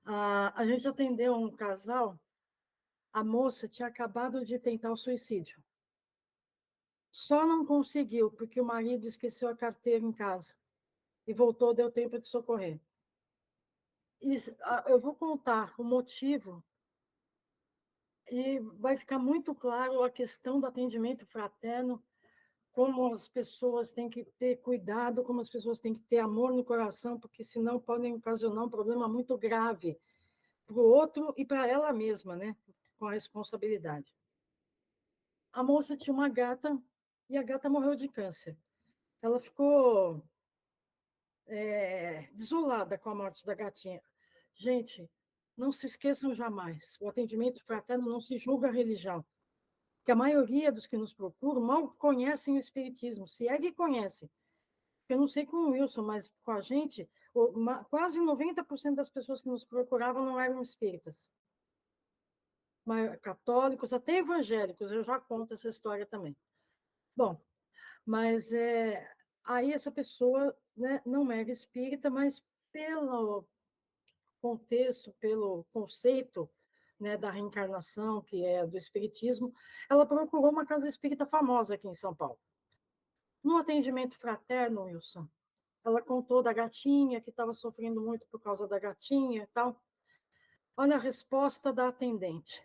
a gente atendeu um casal, a moça tinha acabado de tentar o suicídio. Só não conseguiu, porque o marido esqueceu a carteira em casa e voltou, deu tempo de socorrer. Eu vou contar o motivo e vai ficar muito claro a questão do atendimento fraterno, como as pessoas têm que ter cuidado, como as pessoas têm que ter amor no coração, porque senão podem ocasionar um problema muito grave para o outro e para ela mesma, né? Com a responsabilidade. A moça tinha uma gata e a gata morreu de câncer. Ela ficou desolada com a morte da gatinha. Gente, não se esqueçam jamais, o atendimento fraterno não se julga a religião, porque a maioria dos que nos procuram mal conhecem o espiritismo, se é que conhecem. Eu não sei com o Wilson, mas com a gente, quase 90% das pessoas que nos procuravam não eram espíritas. Mas católicos, até evangélicos, eu já conto essa história também. Bom, mas aí essa pessoa, né, não era espírita, mas pelo contexto, pelo conceito, né, da reencarnação, que é do espiritismo, ela procurou uma casa espírita famosa aqui em São Paulo. No atendimento fraterno, Wilson, ela contou da gatinha, que estava sofrendo muito por causa da gatinha e tal. Olha a resposta da atendente.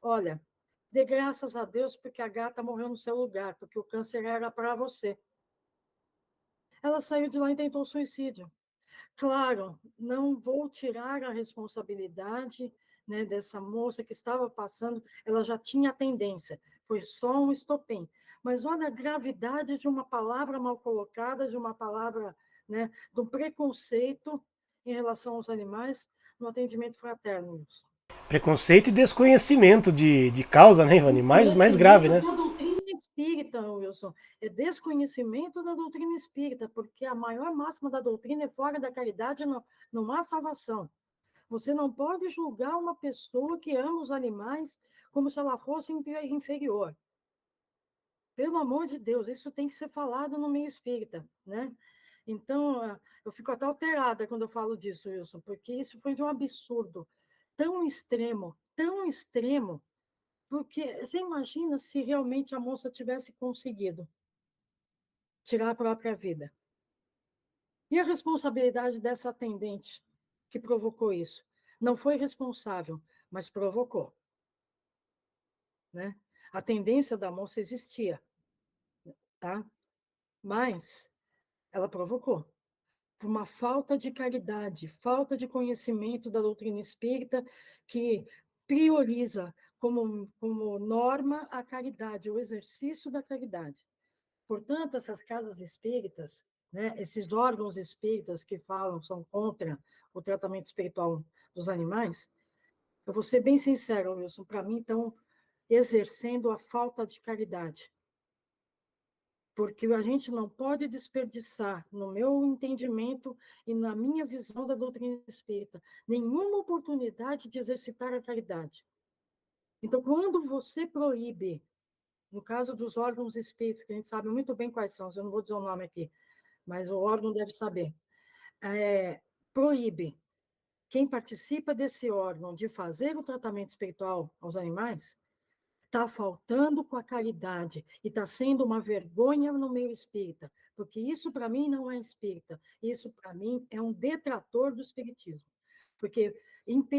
Olha, dê graças a Deus porque a gata morreu no seu lugar, porque o câncer era para você. Ela saiu de lá e tentou suicídio. Claro, não vou tirar a responsabilidade, né, dessa moça que estava passando, ela já tinha tendência, foi só um estopim. Mas olha a gravidade de uma palavra mal colocada, de uma palavra, né, de um preconceito em relação aos animais no atendimento fraterno. Wilson. Preconceito e desconhecimento de causa, né, Ivani? Mais grave, Conhecimento né? da doutrina espírita, Wilson, é desconhecimento da doutrina espírita, porque a maior máxima da doutrina é fora da caridade não há salvação. Você não pode julgar uma pessoa que ama os animais como se ela fosse inferior. Pelo amor de Deus, isso tem que ser falado no meio espírita, né? Então, eu fico até alterada quando eu falo disso, Wilson, porque isso foi de um absurdo tão extremo, porque você imagina se realmente a moça tivesse conseguido tirar a própria vida. E a responsabilidade dessa atendente que provocou isso? Não foi responsável, mas provocou. Né? A tendência da moça existia, tá? Mas ela provocou. Por uma falta de caridade, falta de conhecimento da doutrina espírita, que prioriza como norma a caridade, o exercício da caridade. Portanto, essas casas espíritas, né, esses órgãos espíritas que falam, são contra o tratamento espiritual dos animais, eu vou ser bem sincero, Wilson, para mim estão exercendo a falta de caridade. porque a gente não pode desperdiçar, no meu entendimento e na minha visão da doutrina espírita, nenhuma oportunidade de exercitar a caridade. Então, quando você proíbe, no caso dos órgãos espíritas, que a gente sabe muito bem quais são, eu não vou dizer o nome aqui, mas o órgão deve saber, proíbe quem participa desse órgão de fazer o tratamento espiritual aos animais, está faltando com a caridade e está sendo uma vergonha no meio espírita, porque isso para mim não é espírita, isso para mim é um detrator do espiritismo. Porque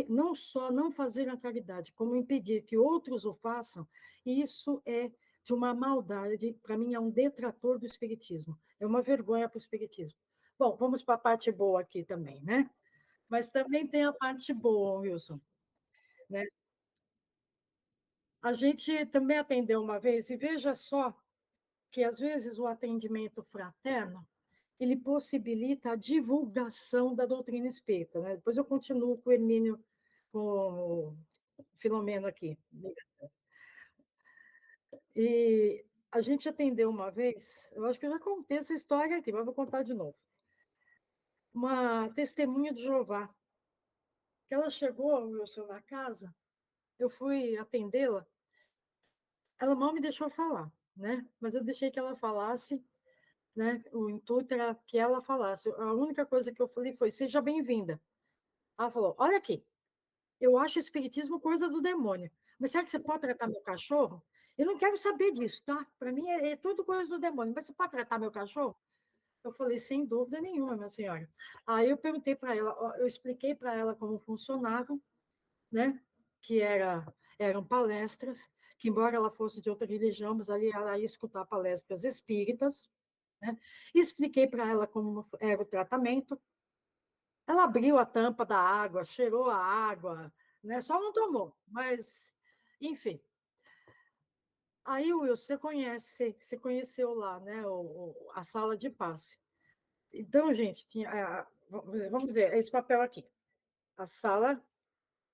não só não fazer a caridade, como impedir que outros o façam, isso é de uma maldade, para mim é um detrator do espiritismo, é uma vergonha para o espiritismo. Bom, vamos para a parte boa aqui também, né? Mas também tem a parte boa, Wilson, né? A gente também atendeu uma vez, e veja só que, às vezes, o atendimento fraterno, ele possibilita a divulgação da doutrina espírita, né? Depois eu continuo com o Hermínio, com o Filomeno aqui. E a gente atendeu uma vez, eu acho que eu já contei essa história aqui, mas vou contar de novo. Uma testemunha de Jeová, que ela chegou, Wilson, na casa, eu fui atendê-la, ela mal me deixou falar, né? Mas eu deixei que ela falasse, né? O intuito era que ela falasse. A única coisa que eu falei foi: seja bem-vinda. Ela falou: olha aqui, eu acho o espiritismo coisa do demônio. Mas será que você pode tratar meu cachorro? Eu não quero saber disso, tá? Para mim é tudo coisa do demônio. Mas você pode tratar meu cachorro? Eu falei: sem dúvida nenhuma, minha senhora. Aí eu perguntei para ela, eu expliquei para ela como funcionava, né? Que eram palestras, que embora ela fosse de outra religião, mas ali ela ia escutar palestras espíritas, né? Expliquei para ela como era o tratamento. Ela abriu a tampa da água, cheirou a água, né? Só não tomou, mas, enfim. Aí, Will, você conheceu lá, né? A sala de passe. Então, gente, vamos dizer, esse papel aqui. A sala,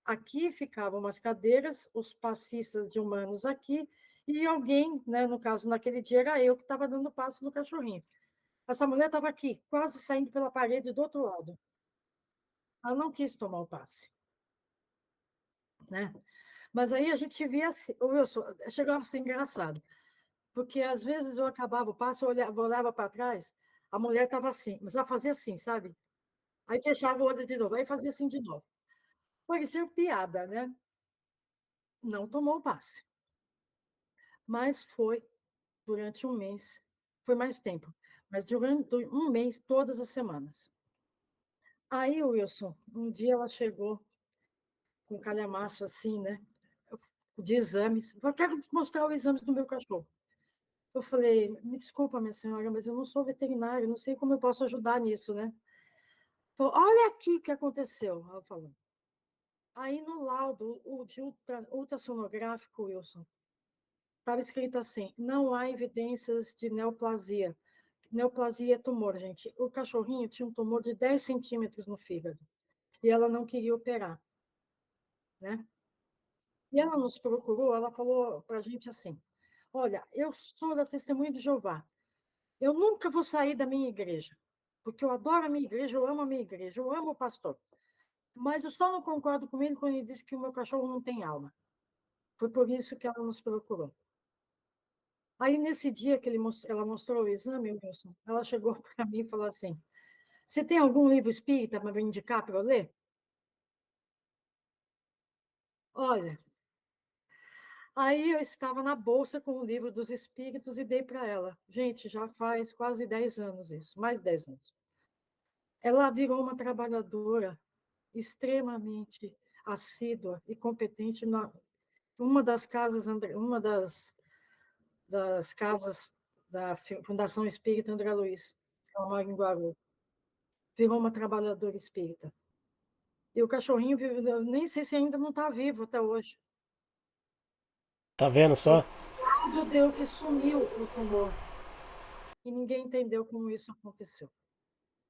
aqui ficavam umas cadeiras, os passistas de humanos aqui, e alguém, né? No caso, naquele dia era eu que estava dando passe no cachorrinho. Essa mulher estava aqui, quase saindo pela parede do outro lado. Ela não quis tomar o passe, né? Mas aí a gente via assim, Wilson, chegava a ser engraçado, porque às vezes eu acabava o passe, eu olhava para trás, a mulher estava assim, mas ela fazia assim, sabe? Aí fechava o olho de novo, aí fazia assim de novo. Parecia piada, né? Não tomou o passe, mas foi durante um mês, foi mais tempo, mas durante um mês, todas as semanas. Aí, Wilson, um dia ela chegou com um calhamaço assim, né? De exames. Eu quero mostrar os exames do meu cachorro. Eu falei: me desculpa, minha senhora, mas eu não sou veterinário, não sei como eu posso ajudar nisso, né? Falou: olha aqui o que aconteceu, ela falou. Aí no laudo de ultrassonográfico, Wilson, estava escrito assim: não há evidências de neoplasia. Neoplasia é tumor, gente. O cachorrinho tinha um tumor de 10 centímetros no fígado e ela não queria operar, né? E ela nos procurou, ela falou para a gente assim: olha, eu sou da Testemunha de Jeová. Eu nunca vou sair da minha igreja, porque eu adoro a minha igreja, eu amo a minha igreja, eu amo o pastor. Mas eu só não concordo com ele quando ele disse que o meu cachorro não tem alma. Foi por isso que ela nos procurou. Aí, nesse dia que ela mostrou o exame, Wilson, ela chegou para mim e falou assim: você tem algum livro espírita para me indicar para eu ler? Olha, aí eu estava na bolsa com o livro dos espíritos e dei para ela. Gente, já faz quase 10 anos isso, mais de 10 anos. Ela virou uma trabalhadora extremamente assídua e competente na uma das casas, uma das casas da Fundação Espírita André Luiz, que ela mora em Guarulhos. Virou uma trabalhadora espírita. E o cachorrinho, eu nem sei se ainda não está vivo até hoje. Tá vendo só? Tudo deu que sumiu o tumor. E ninguém entendeu como isso aconteceu.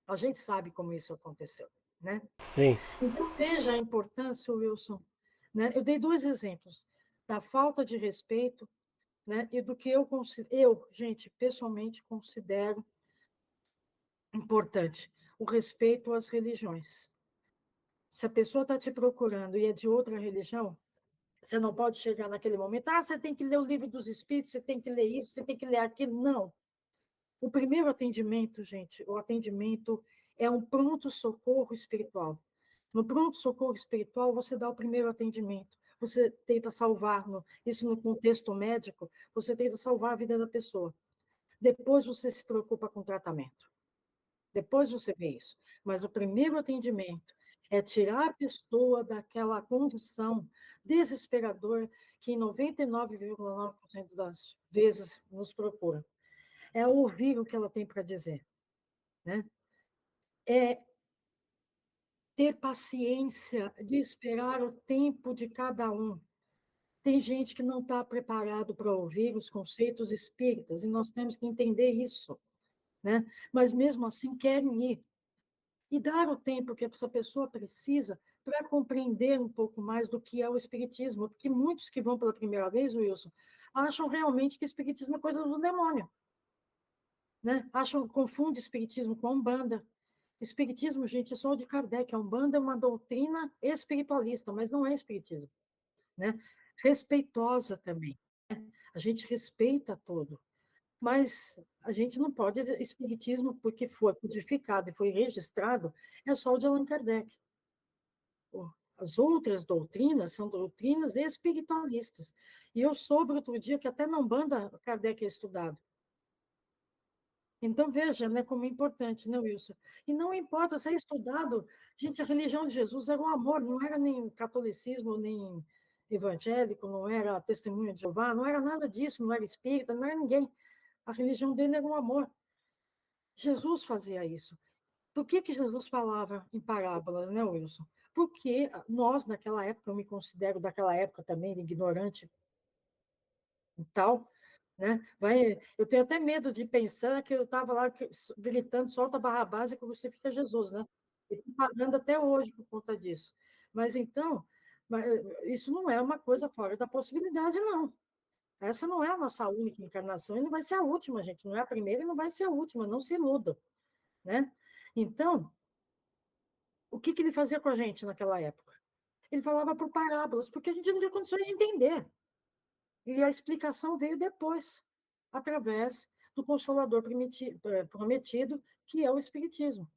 A gente sabe como isso aconteceu, né? Sim. Então, veja a importância, Wilson. Né? Eu dei dois exemplos da falta de respeito né? E do que gente, pessoalmente considero importante o respeito às religiões. Se a pessoa está te procurando e é de outra religião, você não pode chegar naquele momento, você tem que ler o livro dos Espíritos, você tem que ler isso, você tem que ler aquilo. Não. O primeiro atendimento, gente, o atendimento é um pronto-socorro espiritual. No pronto-socorro espiritual, você dá o primeiro atendimento. Você tenta salvar, isso no contexto médico, você tenta salvar a vida da pessoa. Depois você se preocupa com o tratamento. Depois você vê isso. Mas o primeiro atendimento é tirar a pessoa daquela condição desesperadora que em 99,9% das vezes nos procura. É ouvir o que ela tem para dizer, né? É ter paciência de esperar o tempo de cada um. Tem gente que não está preparado para ouvir os conceitos espíritas, e nós temos que entender isso, né? Mas mesmo assim querem ir. E dar o tempo que essa pessoa precisa para compreender um pouco mais do que é o espiritismo, porque muitos que vão pela primeira vez, Wilson, acham realmente que espiritismo é coisa do demônio, né? Confunde espiritismo com umbanda. Espiritismo, gente, é só o de Kardec. A umbanda é uma doutrina espiritualista, mas não é espiritismo, né? Respeitosa também. A gente respeita todo. Mas a gente não pode, espiritismo, porque foi codificado e foi registrado, é só o de Allan Kardec. As outras doutrinas são doutrinas espiritualistas. E eu soube outro dia que até na Umbanda Kardec é estudado. Então, veja, né, como é importante, né, Wilson? E não importa se é estudado, gente, a religião de Jesus era o amor, não era nem catolicismo, nem evangélico, não era testemunha de Jeová, não era nada disso, não era espírita, não era ninguém. A religião dele era o amor. Jesus fazia isso. Por que Jesus falava em parábolas, né, Wilson? Porque nós, naquela época, eu me considero daquela época também, ignorante e tal, né? Eu tenho até medo de pensar que eu estava lá gritando, solta Barrabás e crucifica Jesus, né? E estou pagando até hoje por conta disso. Mas então, isso não é uma coisa fora da possibilidade, não. Essa não é a nossa única encarnação e não vai ser a última, gente. Não é a primeira e não vai ser a última, não se iludam, né? Então, o que ele fazia com a gente naquela época? Ele falava por parábolas, porque a gente não tinha condições de entender. E a explicação veio depois, através do Consolador prometido, que é o Espiritismo,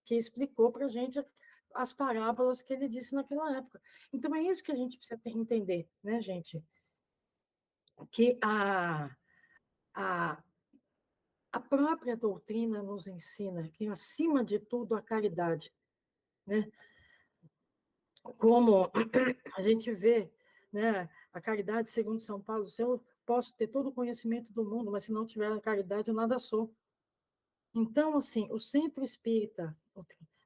que explicou para a gente as parábolas que ele disse naquela época. Então, é isso que a gente precisa entender, né, gente? Que a, a própria doutrina nos ensina que, acima de tudo, a caridade, né? Como a gente vê, né, a caridade, segundo São Paulo, se eu posso ter todo o conhecimento do mundo, mas se não tiver a caridade, eu nada sou. Então, assim, o centro espírita,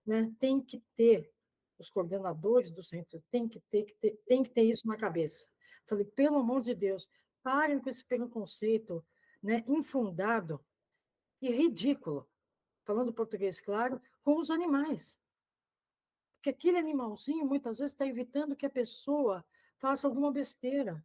né, tem que ter, os coordenadores do centro tem que ter isso na cabeça. Falei, pelo amor de Deus, parem com esse preconceito, né, infundado e ridículo, falando português claro, com os animais. Porque aquele animalzinho, muitas vezes, está evitando que a pessoa faça alguma besteira.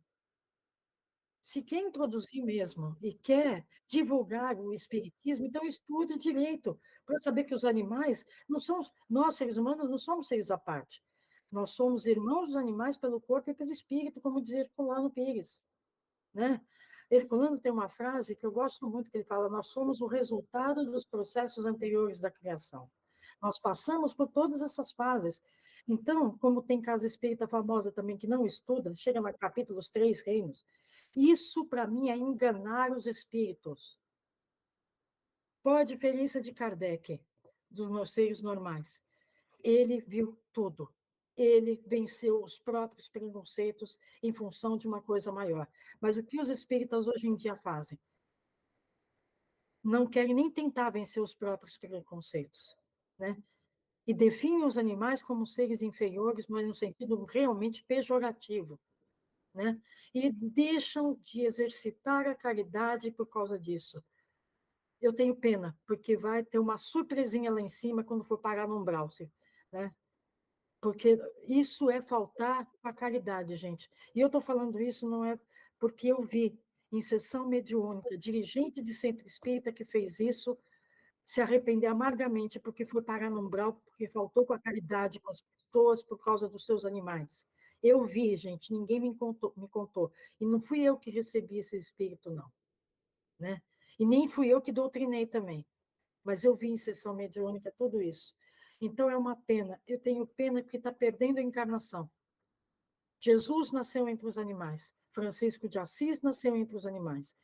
Se quer introduzir mesmo e quer divulgar o espiritismo, então estude direito, para saber que os animais não são, nós, seres humanos, não somos seres à parte. Nós somos irmãos dos animais pelo corpo e pelo espírito, como diz Herculano Pires, né? Herculano tem uma frase que eu gosto muito, que ele fala: nós somos o resultado dos processos anteriores da criação. Nós passamos por todas essas fases. Então, como tem casa espírita famosa também que não estuda, chega no capítulo Os Três Reinos, isso para mim é enganar os espíritos. Qual a diferença de Kardec dos meus seres normais? Ele viu tudo. Ele venceu os próprios preconceitos em função de uma coisa maior. Mas o que os espíritas hoje em dia fazem? Não querem nem tentar vencer os próprios preconceitos, né? E definem os animais como seres inferiores, mas no sentido realmente pejorativo, né? E deixam de exercitar a caridade por causa disso. Eu tenho pena, porque vai ter uma surpresinha lá em cima quando for parar no umbral, né? Porque isso é faltar a caridade, gente. E eu estou falando isso não é porque eu vi, em sessão mediúnica, dirigente de centro espírita que fez isso, se arrepender amargamente porque foi parar no umbral, porque faltou com a caridade com as pessoas por causa dos seus animais. Eu vi, gente, ninguém me contou. E não fui eu que recebi esse espírito, não. Né? E nem fui eu que doutrinei também. Mas eu vi em sessão mediúnica tudo isso. Então é uma pena. Eu tenho pena porque está perdendo a encarnação. Jesus nasceu entre os animais. Francisco de Assis nasceu entre os animais.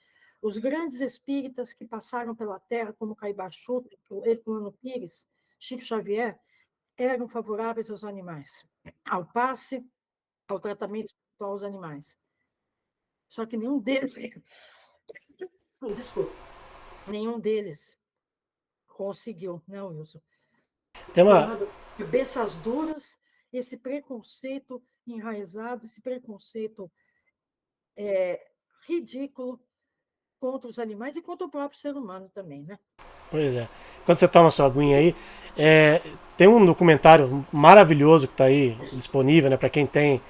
Os grandes espíritas que passaram pela Terra, como Caibachuta, Herculano Pires, Chico Xavier, eram favoráveis aos animais, ao passe, ao tratamento espiritual aos animais. Só que nenhum deles, desculpa, nenhum deles conseguiu, não, Wilson. Tem Por uma, lado, cabeças duras, esse preconceito enraizado, esse preconceito ridículo contra os animais e contra o próprio ser humano também, né? pois é. Quando você toma sua aguinha aí, tem um documentário maravilhoso que está aí disponível, né, para quem tem,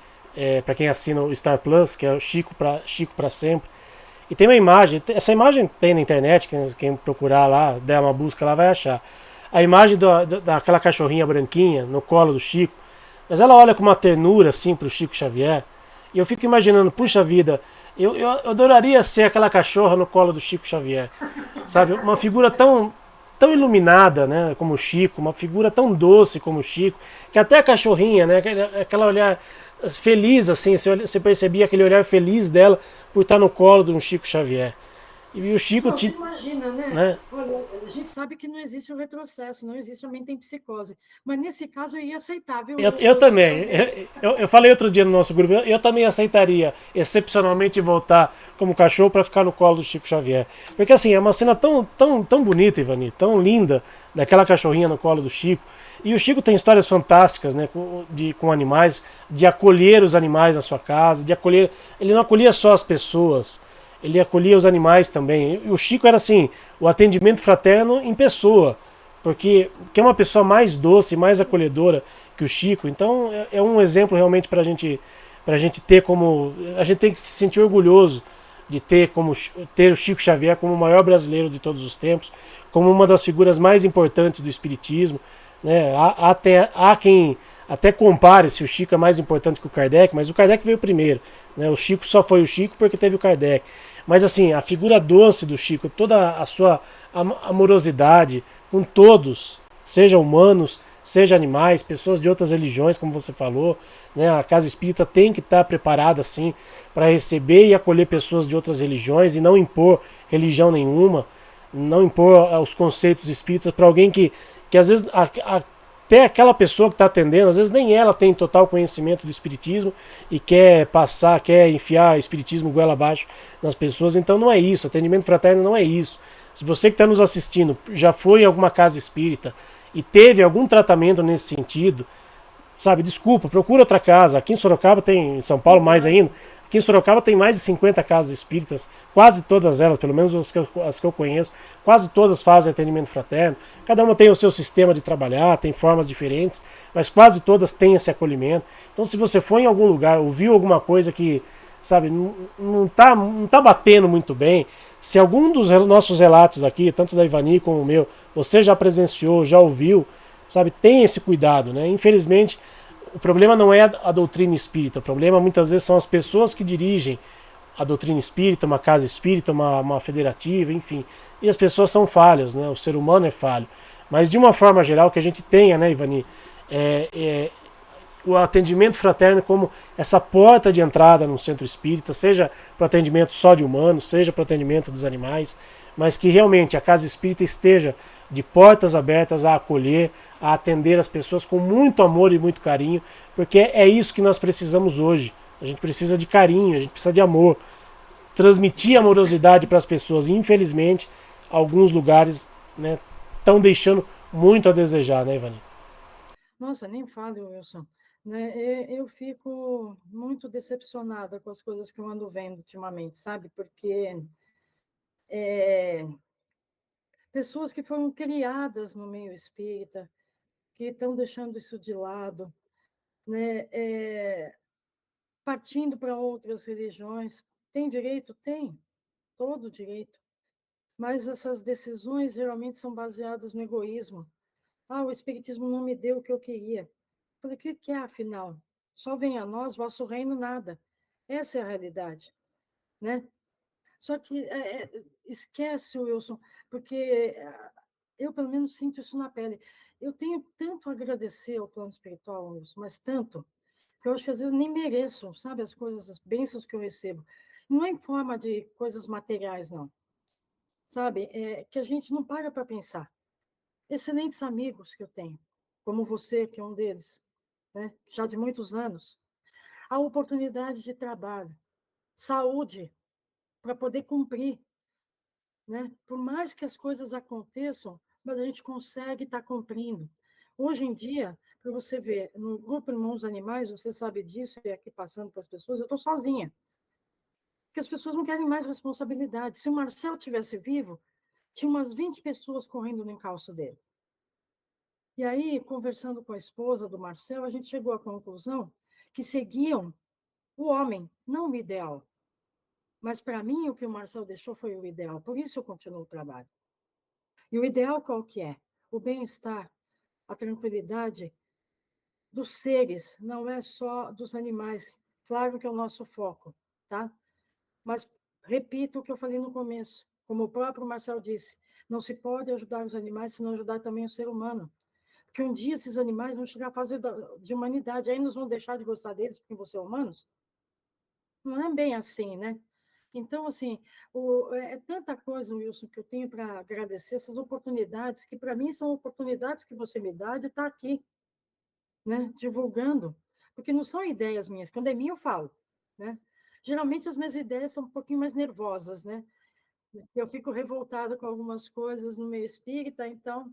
para quem assina o Star Plus, que é o Chico para sempre. E tem uma imagem, essa imagem tem na internet, quem procurar lá, der uma busca lá vai achar. A imagem daquela cachorrinha branquinha no colo do Chico, mas ela olha com uma ternura assim pro Chico Xavier, e eu fico imaginando, puxa vida, eu adoraria ser aquela cachorra no colo do Chico Xavier, sabe? Uma figura tão iluminada, né, como o Chico, uma figura tão doce como o Chico, que até a cachorrinha, né, aquela olhar feliz assim, você percebia aquele olhar feliz dela por estar no colo de um Chico Xavier. E o Chico, Não, você imagina, né? né? Olha, a gente sabe que não existe o retrocesso, não existe a mente em psicose. Mas nesse caso eu ia aceitar, viu, Eu Wilson? também. Talvez. Eu falei outro dia no nosso grupo, eu também aceitaria excepcionalmente voltar como cachorro para ficar no colo do Chico Xavier. Porque assim, é uma cena tão bonita, Ivani, tão linda, daquela cachorrinha no colo do Chico. E o Chico tem histórias fantásticas, né, com animais, de acolher os animais na sua casa, de acolher. Ele não acolhia só as pessoas, ele acolhia os animais também. E o Chico era assim, o atendimento fraterno em pessoa, porque que é uma pessoa mais doce, mais acolhedora que o Chico. Então é um exemplo realmente para gente ter como a gente tem que se sentir orgulhoso de ter o Chico Xavier como o maior brasileiro de todos os tempos, como uma das figuras mais importantes do espiritismo, né? Há quem até compare se o Chico é mais importante que o Kardec, mas o Kardec veio primeiro, né? O Chico só foi o Chico porque teve o Kardec. Mas assim, a figura doce do Chico, toda a sua amorosidade com todos, seja humanos, seja animais, pessoas de outras religiões, como você falou, né? A casa espírita tem que estar preparada assim para receber e acolher pessoas de outras religiões e não impor religião nenhuma, não impor os conceitos espíritas para alguém que às vezes até aquela pessoa que está atendendo, às vezes nem ela tem total conhecimento do espiritismo e quer enfiar espiritismo goela abaixo nas pessoas. Então não é isso, atendimento fraterno não é isso. Se você que está nos assistindo já foi em alguma casa espírita e teve algum tratamento nesse sentido, sabe, desculpa, procura outra casa. Aqui em Sorocaba tem, em São Paulo mais Exato. ainda, aqui em Sorocaba tem mais de 50 casas espíritas, quase todas elas, pelo menos as que eu conheço, quase todas fazem atendimento fraterno. Cada uma tem o seu sistema de trabalhar, tem formas diferentes, mas quase todas têm esse acolhimento. Então, se você foi em algum lugar, ouviu alguma coisa que, sabe, não tá batendo muito bem, se algum dos nossos relatos aqui, tanto da Ivani como o meu, você já presenciou, já ouviu, sabe, tem esse cuidado, né? Infelizmente, o problema não é a doutrina espírita, o problema muitas vezes são as pessoas que dirigem a doutrina espírita, uma casa espírita, uma federativa, enfim. E as pessoas são falhas, né? O ser humano é falho. Mas de uma forma geral, que a gente tenha, né, Ivani, é, é, o atendimento fraterno como essa porta de entrada no centro espírita, seja para o atendimento só de humanos, seja para o atendimento dos animais, mas que realmente a casa espírita esteja de portas abertas a acolher, a atender as pessoas com muito amor e muito carinho, porque é isso que nós precisamos hoje. A gente precisa de carinho, a gente precisa de amor, transmitir amorosidade para as pessoas. E infelizmente, alguns lugares, né, estão deixando muito a desejar, né, Ivani? Nossa, nem fale, Wilson. Né? Eu fico muito decepcionada com as coisas que eu ando vendo ultimamente, sabe? Porque pessoas que foram criadas no meio espírita, que estão deixando isso de lado, né? Partindo para outras religiões. Tem direito? Tem. todo o direito. Mas essas decisões geralmente são baseadas no egoísmo. Ah, o Espiritismo não me deu o que eu queria. Falei, o que é, afinal? Só venha a nós, vosso reino, nada. Essa é a realidade, né? Só que esquece, Wilson, porque eu, pelo menos, sinto isso na pele. Eu tenho tanto a agradecer ao plano espiritual, Wilson, mas tanto, que eu acho que às vezes nem mereço, sabe, as coisas, as bênçãos que eu recebo. Não é em forma de coisas materiais, não. Sabe? É que a gente não para pensar. Excelentes amigos que eu tenho, como você, que é um deles, né? Já de muitos anos. A oportunidade de trabalho, saúde, para poder cumprir, né? Por mais que as coisas aconteçam, mas a gente consegue estar cumprindo. Hoje em dia, para você ver, no grupo Irmãos Animais, você sabe disso, e aqui passando para as pessoas, eu estou sozinha. Porque as pessoas não querem mais responsabilidade. Se o Marcel tivesse vivo, tinha umas 20 pessoas correndo no encalço dele. E aí, conversando com a esposa do Marcel, a gente chegou à conclusão que seguiam o homem, não o ideal. Mas, para mim, o que o Marcel deixou foi o ideal. Por isso eu continuo o trabalho. E o ideal qual que é? O bem-estar, a tranquilidade dos seres, não é só dos animais. Claro que é o nosso foco, tá? Mas repito o que eu falei no começo. Como o próprio Marcel disse, não se pode ajudar os animais se não ajudar também o ser humano. Porque um dia esses animais vão chegar à fase de humanidade, aí nós vamos deixar de gostar deles porque vão ser humanos? Não é bem assim, né? Então, assim, é tanta coisa, Wilson, que eu tenho para agradecer, essas oportunidades, que para mim são oportunidades que você me dá de estar aqui, né? Divulgando. Porque não são ideias minhas, quando é minha eu falo, né? Geralmente as minhas ideias são um pouquinho mais nervosas, né? Eu fico revoltada com algumas coisas no meio espírita, então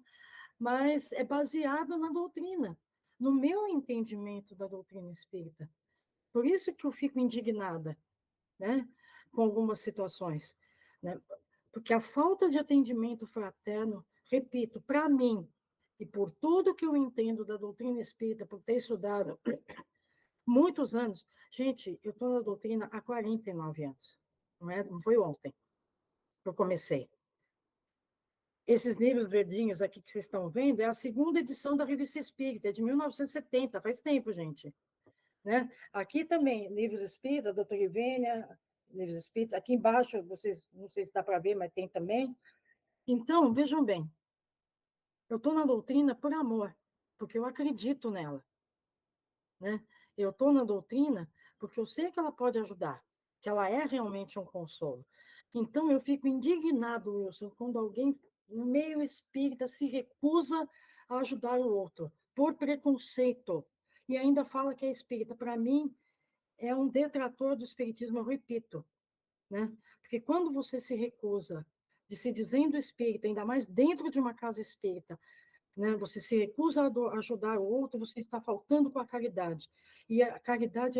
mas é baseado na doutrina, no meu entendimento da doutrina espírita. Por isso que eu fico indignada, né, com algumas situações, né? Porque a falta de atendimento fraterno, repito, para mim, e por tudo que eu entendo da doutrina espírita, por ter estudado muitos anos, gente, eu estou na doutrina há 49 anos, não foi ontem que eu comecei. Esses livros verdinhos aqui que vocês estão vendo é a segunda edição da Revista Espírita, é de 1970, faz tempo, gente. Né? Aqui também, livros espíritas, a doutora Ivênia, livros espíritas. Aqui embaixo, vocês, não sei se dá para ver, mas tem também. Então, vejam bem, eu estou na doutrina por amor, porque eu acredito nela. Né? Eu estou na doutrina porque eu sei que ela pode ajudar, que ela é realmente um consolo. Então, eu fico indignado, Wilson, quando alguém no meio espírita se recusa a ajudar o outro, por preconceito, e ainda fala que é espírita. Para mim, é um detrator do espiritismo, eu repito. Né? Porque quando você se recusa de se dizendo espírita, ainda mais dentro de uma casa espírita, né? Você se recusa a ajudar o outro, você está faltando com a caridade. E a caridade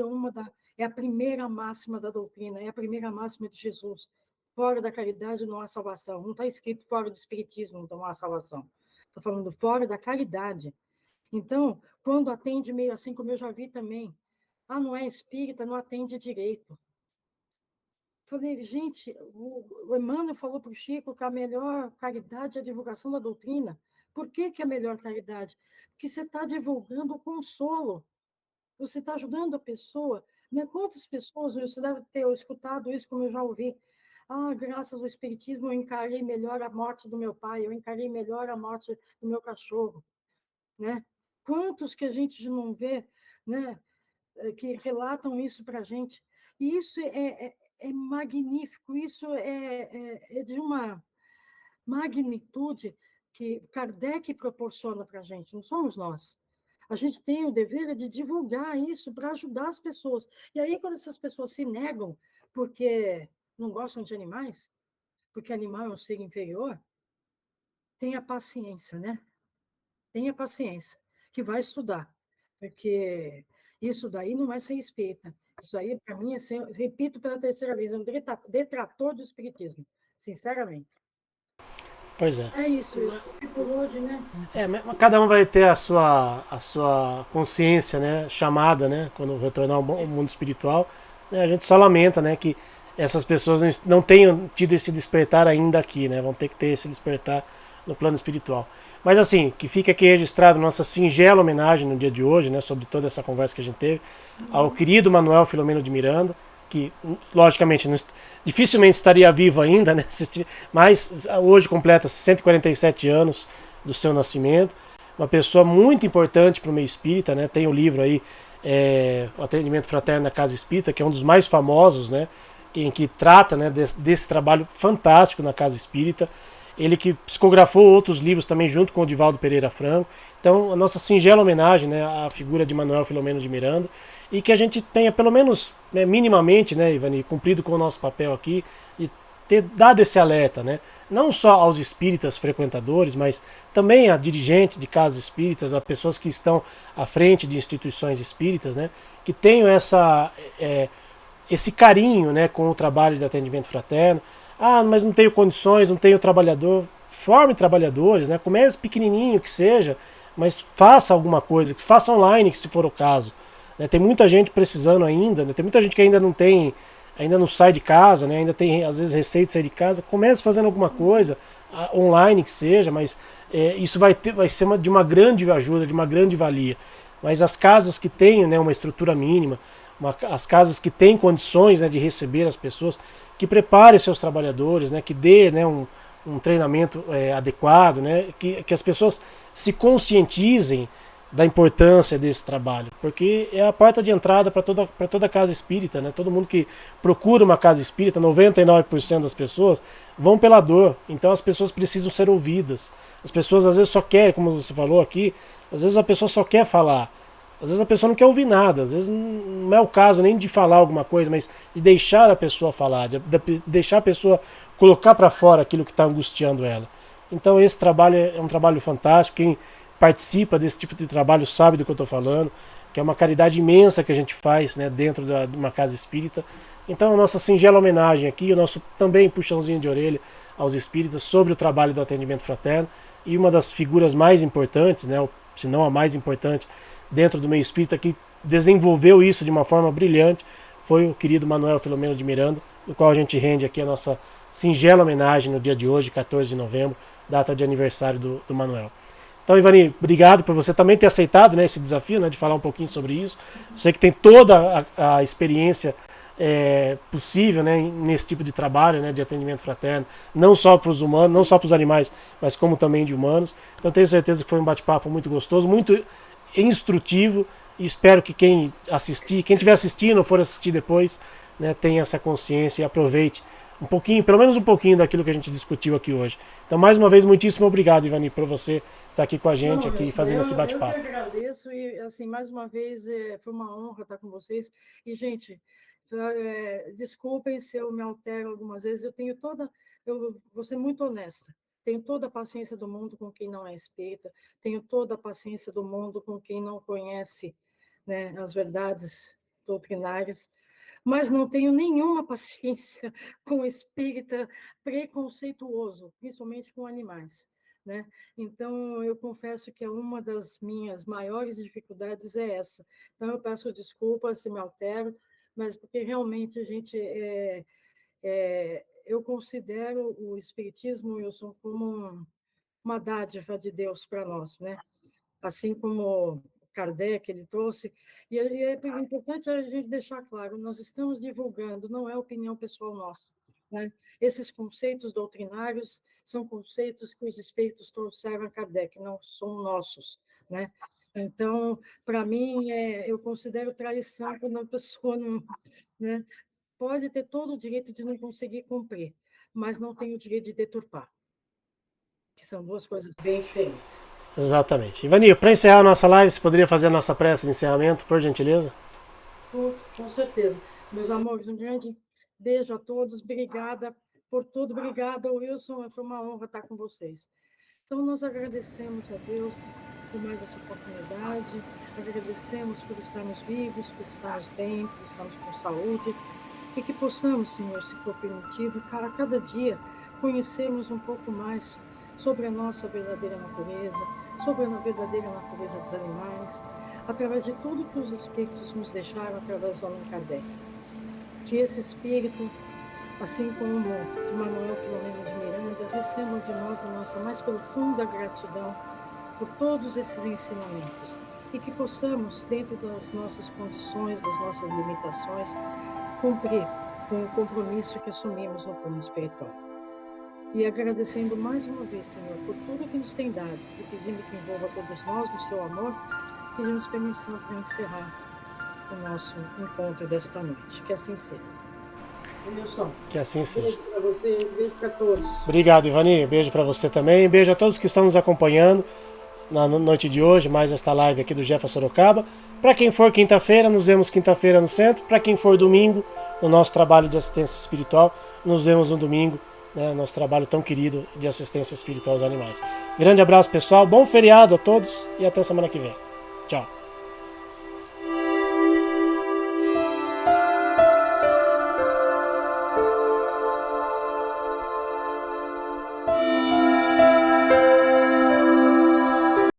é a primeira máxima da doutrina, é a primeira máxima de Jesus. Fora da caridade não há salvação. Não está escrito fora do espiritismo não há salvação. Estou falando fora da caridade. Então, quando atende meio assim, como eu já vi também, não é espírita, não atende direito. Falei, gente, o Emmanuel falou para o Chico que a melhor caridade é a divulgação da doutrina. Por que é a melhor caridade? Porque você está divulgando o consolo, você está ajudando a pessoa. Né? Quantas pessoas, você deve ter escutado isso, como eu já ouvi. Graças ao Espiritismo, eu encarei melhor a morte do meu pai, eu encarei melhor a morte do meu cachorro. Né? Quantos que a gente não vê, né, que relatam isso para a gente? E isso é magnífico, isso é de uma magnitude que Kardec proporciona para a gente, não somos nós. A gente tem o dever de divulgar isso para ajudar as pessoas. E aí, quando essas pessoas se negam porque não gostam de animais, porque animal é um ser inferior, tenha paciência, né? Tenha paciência, que vai estudar, porque isso daí não é ser espírita. Isso aí, para mim, repito pela terceira vez, é um detrator do espiritismo, sinceramente. Pois é. É isso, por hoje, né? Cada um vai ter a sua consciência, né, chamada, né, quando retornar ao mundo espiritual. Né, a gente só lamenta, né, que essas pessoas não tenham tido esse despertar ainda aqui, né? Vão ter que ter esse despertar no plano espiritual. Mas assim, que fica aqui registrado nossa singela homenagem no dia de hoje, né, sobre toda essa conversa que a gente teve, ao querido Manuel Filomeno de Miranda, que logicamente dificilmente estaria vivo ainda, né, mas hoje completa 147 anos do seu nascimento, uma pessoa muito importante para o meio espírita, né, tem o livro aí, O Atendimento Fraterno na Casa Espírita, que é um dos mais famosos, né, em que trata, né, desse trabalho fantástico na Casa Espírita. Ele que psicografou outros livros também junto com o Divaldo Pereira Franco. Então, a nossa singela homenagem, né, à figura de Manuel Filomeno de Miranda, e que a gente tenha, pelo menos, né, minimamente, né, Ivani, cumprido com o nosso papel aqui, de ter dado esse alerta, né, não só aos espíritas frequentadores, mas também a dirigentes de casas espíritas, a pessoas que estão à frente de instituições espíritas, né, que tenham esse carinho, né, com o trabalho de atendimento fraterno. Ah, mas não tenho condições, não tenho trabalhador. Forme trabalhadores, né? Comece pequenininho que seja, mas faça alguma coisa, faça online, que se for o caso. Né? Tem muita gente precisando ainda, né? Tem muita gente que ainda ainda não sai de casa, né? Ainda tem às vezes receio de sair de casa. Comece fazendo alguma coisa, online que seja, mas isso vai ser de uma grande ajuda, de uma grande valia. Mas as casas que têm, né, uma estrutura mínima, as casas que têm condições, né, de receber as pessoas, que prepare seus trabalhadores, né, que dê, né, um treinamento adequado, né, que as pessoas se conscientizem da importância desse trabalho, porque é a porta de entrada para toda casa espírita, né? Todo mundo que procura uma casa espírita, 99% das pessoas vão pela dor, então as pessoas precisam ser ouvidas. As pessoas às vezes só querem, como você falou aqui, às vezes a pessoa só quer falar, às vezes a pessoa não quer ouvir nada, às vezes não é o caso nem de falar alguma coisa, mas de deixar a pessoa falar, de deixar a pessoa colocar para fora aquilo que está angustiando ela. Então esse trabalho é um trabalho fantástico. Quem participa desse tipo de trabalho sabe do que eu estou falando, que é uma caridade imensa que a gente faz, né, dentro de uma casa espírita. Então a nossa singela homenagem aqui, o nosso também puxãozinho de orelha aos espíritas sobre o trabalho do atendimento fraterno, e uma das figuras mais importantes, né, se não a mais importante dentro do meio espírita, que desenvolveu isso de uma forma brilhante, foi o querido Manuel Filomeno de Miranda, do qual a gente rende aqui a nossa singela homenagem no dia de hoje, 14 de novembro, data de aniversário do Manuel. Então, Ivani, obrigado por você também ter aceitado, né, esse desafio, né, de falar um pouquinho sobre isso. Você que tem toda a experiência possível, né, nesse tipo de trabalho, né, de atendimento fraterno, não só para os humanos, não só para os animais, mas como também de humanos. Então, tenho certeza que foi um bate-papo muito gostoso, muito instrutivo, e espero que quem estiver assistindo ou for assistir depois, né, tenha essa consciência e aproveite um pouquinho, pelo menos um pouquinho daquilo que a gente discutiu aqui hoje. Então, mais uma vez, muitíssimo obrigado, Ivani, por você estar aqui com a gente, Não, aqui fazendo esse bate-papo. Eu que agradeço e, assim, mais uma vez, foi uma honra estar com vocês. E, gente, desculpem se eu me altero algumas vezes, eu vou ser muito honesta. Tenho toda a paciência do mundo com quem não é espírita, tenho toda a paciência do mundo com quem não conhece, né, as verdades doutrinárias, mas não tenho nenhuma paciência com o espírita preconceituoso, principalmente com animais, né? Então, eu confesso que uma das minhas maiores dificuldades é essa. Então, eu peço desculpas se me altero, mas porque realmente a gente eu considero o espiritismo, Wilson, como uma dádiva de Deus para nós, né? Assim como Kardec ele trouxe, e é importante a gente deixar claro, nós estamos divulgando, não é opinião pessoal nossa, né? Esses conceitos doutrinários são conceitos que os espíritos trouxeram a Kardec, não são nossos, né? Então, para mim, eu considero traição quando a pessoa não, né? Pode ter todo o direito de não conseguir cumprir, mas não tem o direito de deturpar, que são duas coisas bem diferentes. Exatamente. Ivani, para encerrar a nossa live, você poderia fazer a nossa prece de encerramento, por gentileza? Com certeza. Meus amores, um grande beijo a todos. Obrigada por tudo. Obrigada, Wilson. Foi uma honra estar com vocês. Então, nós agradecemos a Deus por mais essa oportunidade, agradecemos por estarmos vivos, por estarmos bem, por estarmos com saúde, e que possamos, Senhor, se for permitido, a cada dia conhecermos um pouco mais sobre a nossa verdadeira natureza, sobre a verdadeira natureza dos animais, através de tudo que os espíritos nos deixaram através do Allan Kardec. Que esse espírito assim como de Manuel Filomeno de Miranda, recebam de nós a nossa mais profunda gratidão por todos esses ensinamentos e que possamos, dentro das nossas condições, das nossas limitações, cumprir com o compromisso que assumimos no plano espiritual. E agradecendo mais uma vez, Senhor, por tudo que nos tem dado e pedindo que envolva todos nós no seu amor, pedimos permissão para encerrar o nosso encontro desta noite. Que assim seja. Wilson, Que assim seja. Beijo para você, beijo para todos. Obrigado, Ivani. Beijo para você também. Beijo a todos que estão nos acompanhando na noite de hoje, mais esta live aqui do Jefferson Sorocaba. Para quem for quinta-feira, nos vemos quinta-feira no centro. Para quem for domingo, no nosso trabalho de assistência espiritual, nos vemos no domingo, né, nosso trabalho tão querido de assistência espiritual aos animais. Grande abraço, pessoal. Bom feriado a todos e até semana que vem. Tchau.